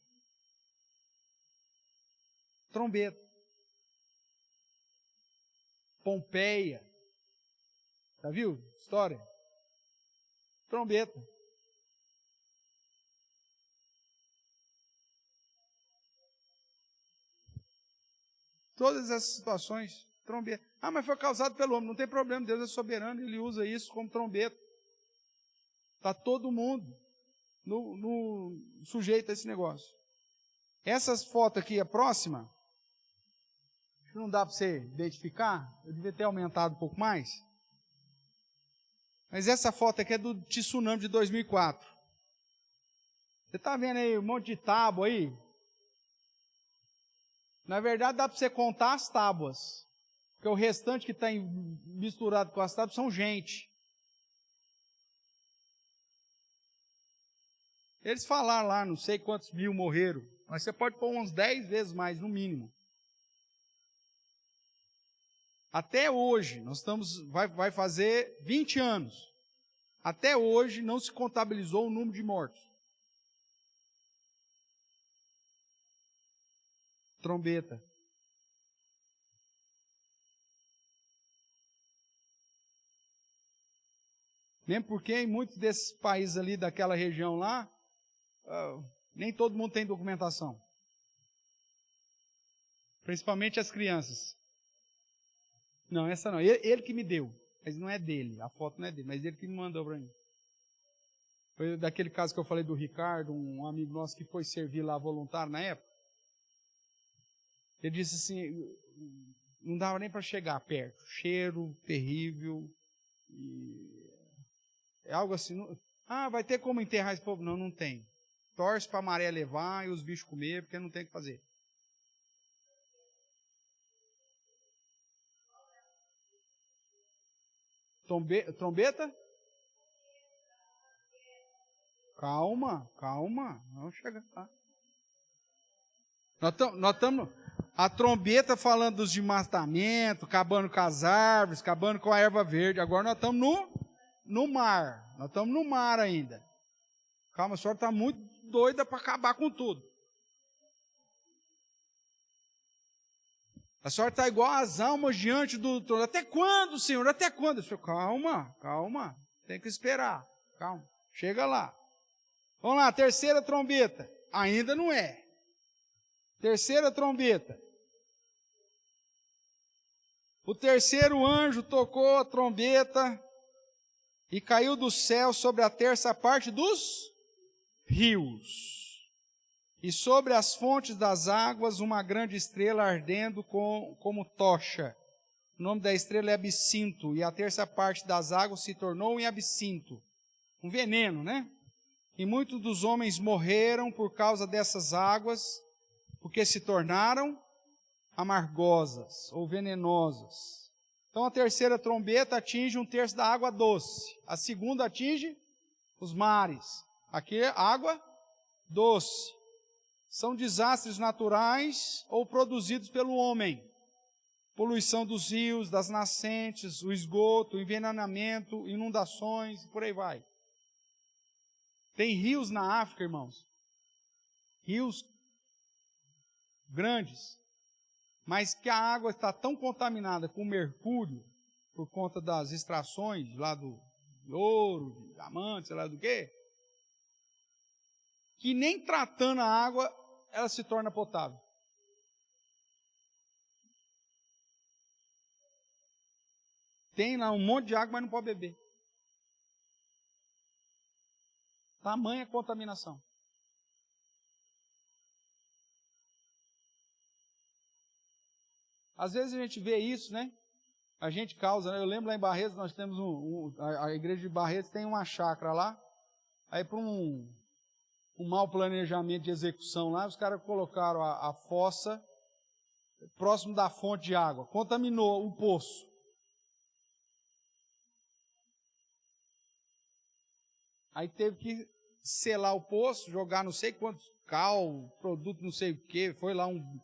Trombeta. Pompeia. Já viu? História. Trombeta. Todas essas situações, trombeta. Ah, mas foi causado pelo homem. Não tem problema, Deus é soberano, Ele usa isso como trombeta. Está todo mundo no sujeito a esse negócio. Essas fotos aqui, a próxima, não dá para você identificar, eu devia ter aumentado um pouco mais. Mas essa foto aqui é do tsunami de 2004. Você está vendo aí um monte de tábua aí? Na verdade, dá para você contar as tábuas. Porque o restante que está misturado com as tábuas são gente. Eles falaram lá, não sei quantos mil morreram, mas você pode pôr uns 10 vezes mais, no mínimo. Até hoje, vai fazer 20 anos. Até hoje não se contabilizou o número de mortos. Trombeta. Mesmo porque em muitos desses países ali daquela região lá, nem todo mundo tem documentação. Principalmente as crianças. Não, essa não. Ele que me deu. Mas não é dele. A foto não é dele, mas ele que me mandou para mim. Foi daquele caso que eu falei do Ricardo, um amigo nosso que foi servir lá voluntário na época. Ele disse assim, não dava nem para chegar perto. Cheiro terrível. É algo assim. Vai ter como enterrar esse povo? Não, não tem. Torce para a maré levar e os bichos comer, porque não tem o que fazer. Trombeta? Calma. Vamos chegar lá. Nós estamos... A trombeta falando dos desmatamento, acabando com as árvores, acabando com a erva verde. Agora nós estamos no mar. Nós estamos no mar ainda. Calma, a senhora está muito doida para acabar com tudo. A senhora está igual as almas diante do trono. Até quando, Senhor? Até quando? Eu falei, calma. Tem que esperar. Calma. Chega lá. Vamos lá, terceira trombeta. Ainda não é. Terceira trombeta. O terceiro anjo tocou a trombeta e caiu do céu sobre a terça parte dos rios. E sobre as fontes das águas uma grande estrela ardendo como tocha. O nome da estrela é absinto, e a terça parte das águas se tornou em absinto. Um veneno, né? E muitos dos homens morreram por causa dessas águas, porque se tornaram amargosas ou venenosas. Então a terceira trombeta atinge um terço da água doce. A segunda atinge os mares. Aqui é água doce. São desastres naturais ou produzidos pelo homem. Poluição dos rios, das nascentes, o esgoto, o envenenamento, inundações, por aí vai. Tem rios na África, irmãos. Rios grandes, mas que a água está tão contaminada com mercúrio, por conta das extrações lá do ouro, de diamante, sei lá do quê, que nem tratando a água, ela se torna potável. Tem lá um monte de água, mas não pode beber. Tamanha contaminação. Às vezes a gente vê isso, né? A gente causa, né? Eu lembro lá em Barretos, nós temos a igreja de Barretos tem uma chácara lá. Aí por um mau planejamento de execução lá, os caras colocaram a fossa próximo da fonte de água. Contaminou o poço. Aí teve que selar o poço, jogar não sei quantos cal, produto não sei o que, foi lá um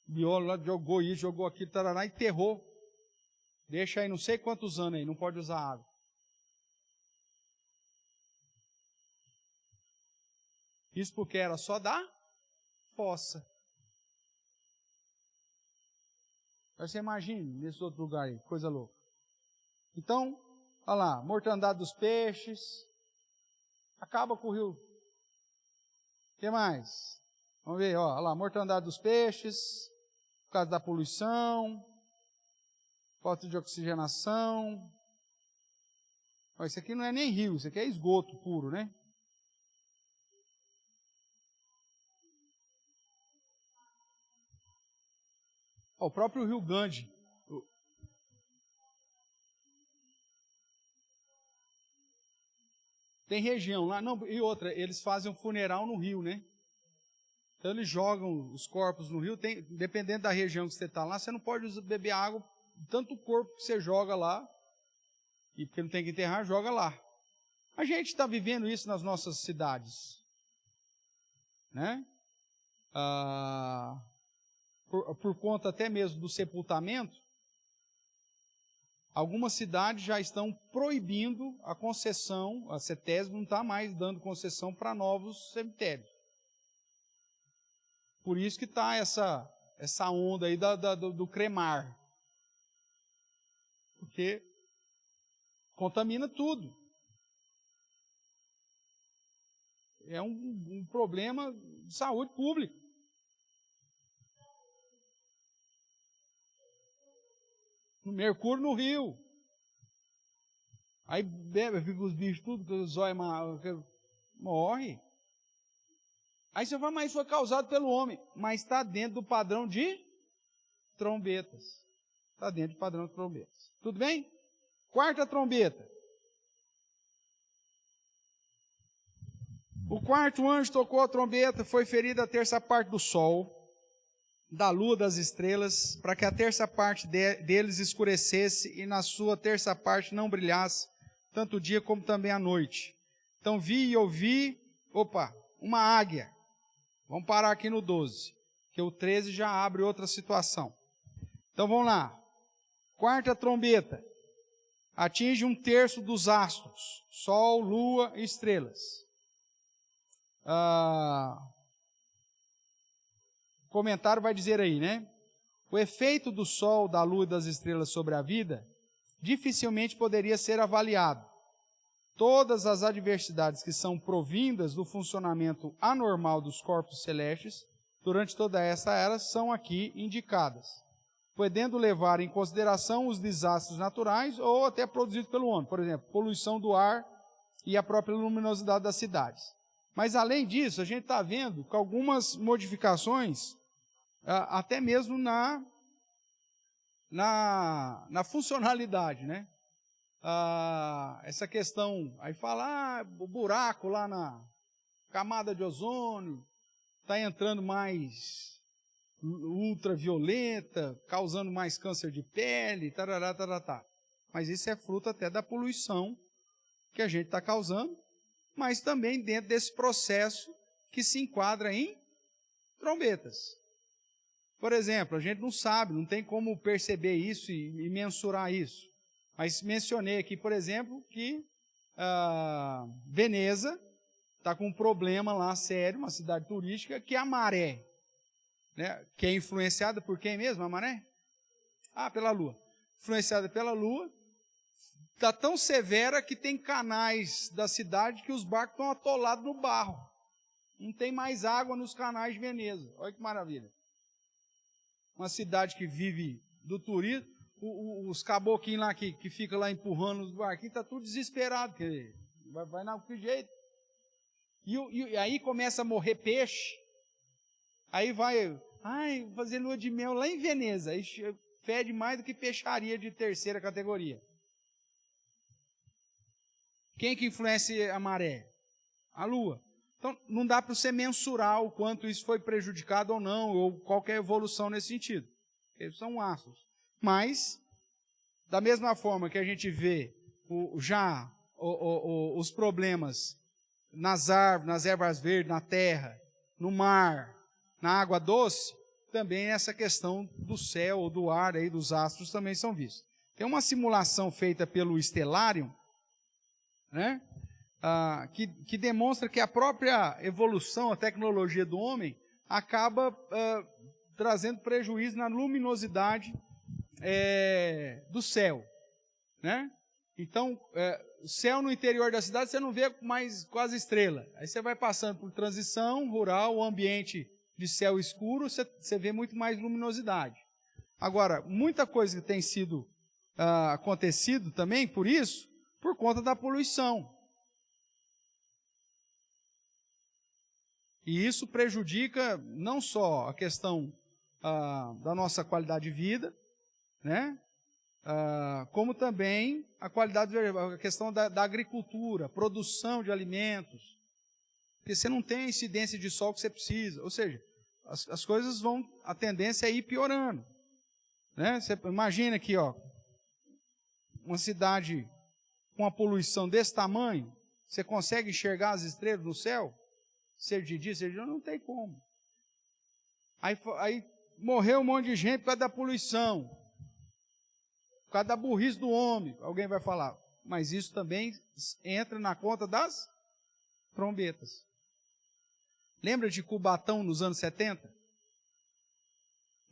biólogo lá, jogou isso, jogou aquilo, tarará, enterrou. Deixa aí não sei quantos anos aí, não pode usar água. Isso porque era só da fossa. Aí você imagina, nesse outro lugar aí, coisa louca. Então, olha lá, mortandade dos peixes, acaba com o rio. O que mais? Vamos ver, olha lá, mortandade dos peixes, por causa da poluição, falta de oxigenação. Ó, isso aqui não é nem rio, isso aqui é esgoto puro, né? Ó, o próprio Rio Grande. Tem região lá, não, e outra, eles fazem um funeral no rio, né? Então eles jogam os corpos no rio, dependendo da região que você está lá, você não pode beber água, tanto o corpo que você joga lá, e porque não tem que enterrar, joga lá. A gente está vivendo isso nas nossas cidades. né? Por conta até mesmo do sepultamento, algumas cidades já estão proibindo a concessão, a CETESB não está mais dando concessão para novos cemitérios. Por isso que está essa onda aí do cremar. Porque contamina tudo. É um problema de saúde pública. No mercúrio no rio. Aí bebe, fica os bichos tudo, que os zóio morre. Aí você fala, mas foi causado pelo homem. Mas está dentro do padrão de trombetas. Está dentro do padrão de trombetas. Tudo bem? Quarta trombeta. O quarto anjo tocou a trombeta, foi ferida a terça parte do sol, da lua, das estrelas, para que a terça parte deles escurecesse e na sua terça parte não brilhasse, tanto o dia como também a noite. Então vi e ouvi, uma águia. Vamos parar aqui no 12, que o 13 já abre outra situação. Então vamos lá. Quarta trombeta. Atinge 1/3 dos astros, sol, lua e estrelas. O comentário vai dizer aí, né? O efeito do sol, da lua e das estrelas sobre a vida dificilmente poderia ser avaliado. Todas as adversidades que são provindas do funcionamento anormal dos corpos celestes durante toda essa era são aqui indicadas, podendo levar em consideração os desastres naturais ou até produzidos pelo homem, por exemplo, poluição do ar e a própria luminosidade das cidades. Mas, além disso, a gente está vendo que algumas modificações, até mesmo na funcionalidade, né? Essa questão, aí fala, o buraco lá na camada de ozônio está entrando mais ultravioleta, causando mais câncer de pele, tarará, tarará. Mas isso é fruto até da poluição que a gente está causando, mas também dentro desse processo que se enquadra em trombetas. Por exemplo, a gente não sabe, não tem como perceber isso e mensurar isso. Mas mencionei aqui, por exemplo, que Veneza está com um problema lá sério, uma cidade turística, que é a maré. Né? Que é influenciada por quem mesmo, a maré? Pela Lua. Influenciada pela Lua. Está tão severa que tem canais da cidade que os barcos estão atolados no barro. Não tem mais água nos canais de Veneza. Olha que maravilha. Uma cidade que vive do turismo, os caboclinhos lá que ficam lá empurrando os barquinhos, está tudo desesperado, que vai não, que jeito. E aí começa a morrer peixe. Aí vai, fazer lua de mel lá em Veneza. Aí fede mais do que peixaria de terceira categoria. Quem que influencia a maré? A lua. Então, não dá para você mensurar o quanto isso foi prejudicado ou não, ou qualquer evolução nesse sentido. Eles são astros. Mas, da mesma forma que a gente vê os problemas nas árvores, nas ervas verdes, na terra, no mar, na água doce, também essa questão do céu ou do ar, aí, dos astros, também são vistos. Tem uma simulação feita pelo Stellarium, né? Que demonstra que a própria evolução, a tecnologia do homem, acaba trazendo prejuízo na luminosidade do céu. Né? Então, o céu no interior da cidade, você não vê mais quase estrela. Aí você vai passando por transição rural, o ambiente de céu escuro, você vê muito mais luminosidade. Agora, muita coisa que tem sido acontecido também por isso, por conta da poluição. E isso prejudica não só a questão da nossa qualidade de vida, né? Como também a questão da agricultura, produção de alimentos. Porque você não tem a incidência de sol que você precisa. Ou seja, as coisas a tendência é ir piorando. Né? Você imagina aqui, uma cidade com uma poluição desse tamanho, você consegue enxergar as estrelas no céu? ser de dia, não tem como. Aí morreu um monte de gente por causa da poluição, por causa da burrice do homem. Alguém vai falar, mas isso também entra na conta das trombetas. Lembra de Cubatão nos anos 70?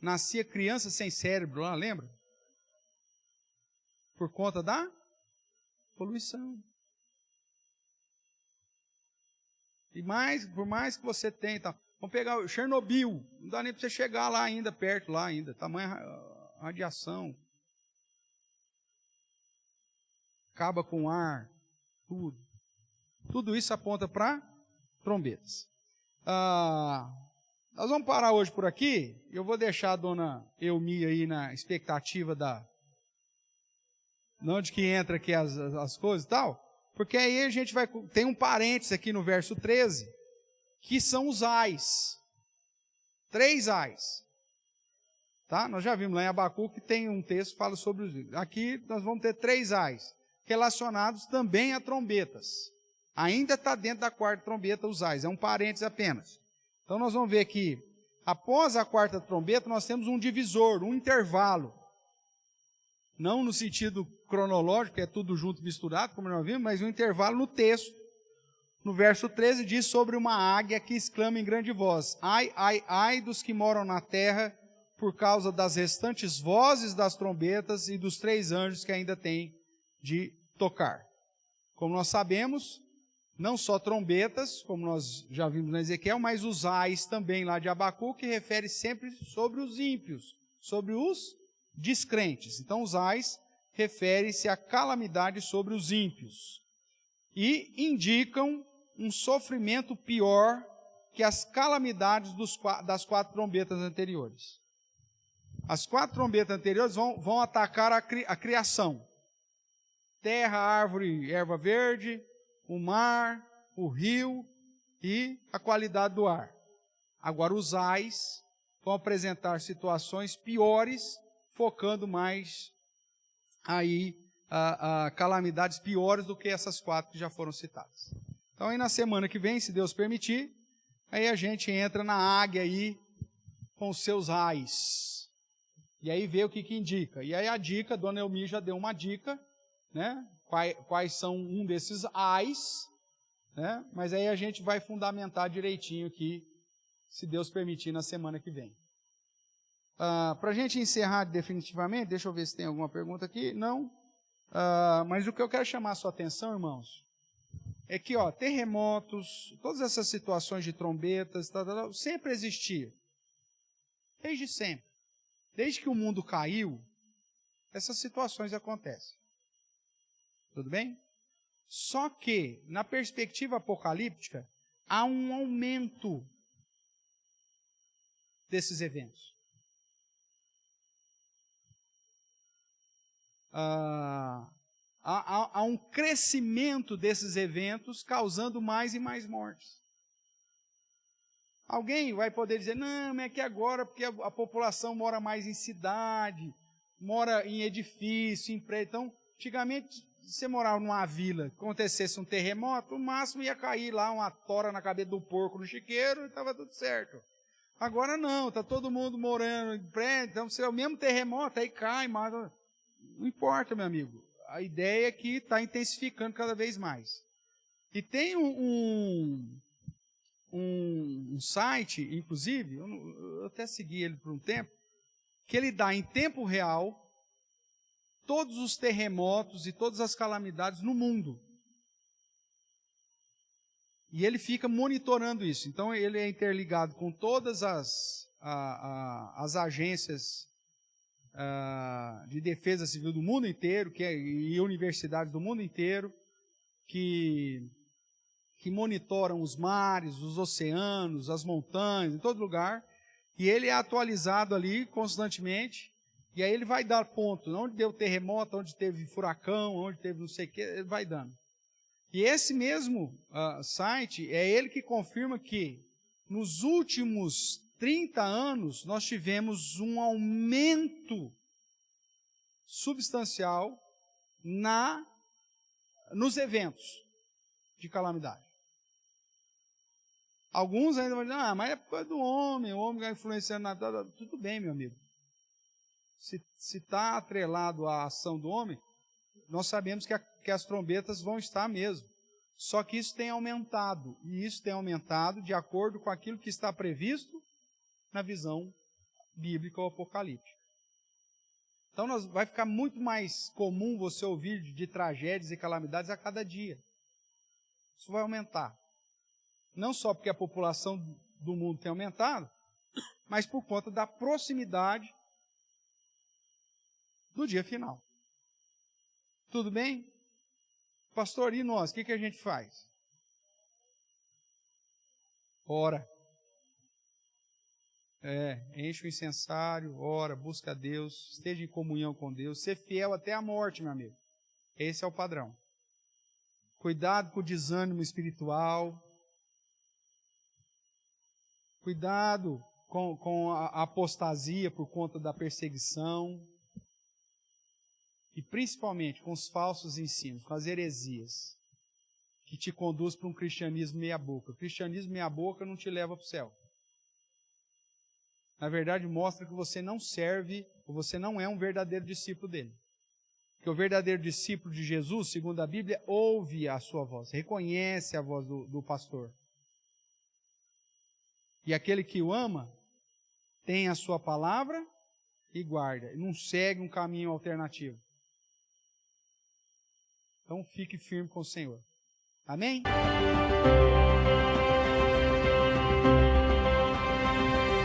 Nascia criança sem cérebro lá, lembra? Por conta da poluição. E por mais que você tenha, tá, vamos pegar o Chernobyl, não dá nem para você chegar lá ainda, perto lá ainda, tamanha radiação. Acaba com o ar, tudo. Tudo isso aponta para trombetas. Nós vamos parar hoje por aqui. Eu vou deixar a dona Elmi aí na expectativa onde que entra aqui as coisas e tal, porque aí a gente tem um parênteses aqui no verso 13, que são os ais. 3 ais. Tá? Nós já vimos lá em Abacuque que tem um texto que fala sobre os... Aqui nós vamos ter 3 ais, relacionados também a trombetas. Ainda está dentro da quarta trombeta os ais, é um parênteses apenas. Então nós vamos ver que, após a quarta trombeta, nós temos um divisor, um intervalo. Não no sentido cronológico, que é tudo junto misturado, como nós vimos, mas um intervalo no texto. No verso 13 diz sobre uma águia que exclama em grande voz: ai, ai, ai dos que moram na terra, por causa das restantes vozes das trombetas e dos 3 anjos que ainda têm de tocar. Como nós sabemos, não só trombetas, como nós já vimos na Ezequiel, mas os ais também lá de Abacuque, que refere sempre sobre os ímpios, sobre os descrentes. Então os ais refere-se à calamidade sobre os ímpios e indicam um sofrimento pior que as calamidades das 4 trombetas anteriores. As 4 trombetas anteriores vão atacar a criação. Terra, árvore, erva verde, o mar, o rio e a qualidade do ar. Agora os ais vão apresentar situações piores, focando mais aí a calamidades piores do que essas 4 que já foram citadas. Então aí na semana que vem, se Deus permitir, aí a gente entra na águia aí com os seus ais. E aí vê o que indica. E aí a dica, Dona Elmi já deu uma dica, né? Quais são um desses ais, né? Mas aí a gente vai fundamentar direitinho aqui, se Deus permitir, na semana que vem. Para a gente encerrar definitivamente, deixa eu ver se tem alguma pergunta aqui. Não. Mas o que eu quero chamar a sua atenção, irmãos, é que terremotos, todas essas situações de trombetas, sempre existiam. Desde sempre. Desde que o mundo caiu, essas situações acontecem. Tudo bem? Só que, na perspectiva apocalíptica, há um aumento desses eventos. Há um crescimento desses eventos, causando mais e mais mortes. Alguém vai poder dizer, não, mas é que agora, porque a população mora mais em cidade, mora em edifício, em prédio. Então, antigamente, você morava numa vila, acontecesse um terremoto, o máximo ia cair lá uma tora na cabeça do porco no chiqueiro e estava tudo certo. Agora não, está todo mundo morando em prédio, então se é o mesmo terremoto, aí cai, mas não importa, meu amigo. A ideia é que está intensificando cada vez mais. E tem um site, inclusive, eu até segui ele por um tempo, que ele dá em tempo real todos os terremotos e todas as calamidades no mundo. E ele fica monitorando isso. Então ele é interligado com todas as agências de defesa civil do mundo inteiro, e universidades do mundo inteiro, que monitoram os mares, os oceanos, as montanhas, em todo lugar, e ele é atualizado ali constantemente, e aí ele vai dar ponto, onde deu terremoto, onde teve furacão, onde teve não sei o que, ele vai dando. E esse mesmo site, é ele que confirma que, nos últimos 30 anos, nós tivemos um aumento substancial nos eventos de calamidade. Alguns ainda vão dizer, mas é por causa do homem, o homem vai influenciando na... Tudo bem, meu amigo. Se está atrelado à ação do homem, nós sabemos que as trombetas vão estar mesmo. Só que isso tem aumentado, e isso tem aumentado de acordo com aquilo que está previsto na visão bíblica ou apocalíptica. Então vai ficar muito mais comum você ouvir de tragédias e calamidades a cada dia. Isso vai aumentar. Não só porque a população do mundo tem aumentado, mas por conta da proximidade do dia final. Tudo bem? Pastor, e nós? O que a gente faz? Ora. Enche o incensário, ora, busca a Deus, esteja em comunhão com Deus, ser fiel até a morte, meu amigo. Esse é o padrão. Cuidado com o desânimo espiritual. Cuidado com a apostasia por conta da perseguição. E principalmente com os falsos ensinos, com as heresias, que te conduz para um cristianismo meia-boca. O cristianismo meia-boca não te leva para o céu. Na verdade, mostra que você não serve, ou você não é um verdadeiro discípulo dele. Porque o verdadeiro discípulo de Jesus, segundo a Bíblia, ouve a sua voz, reconhece a voz do pastor. E aquele que o ama, tem a sua palavra e guarda, e não segue um caminho alternativo. Então fique firme com o Senhor. Amém?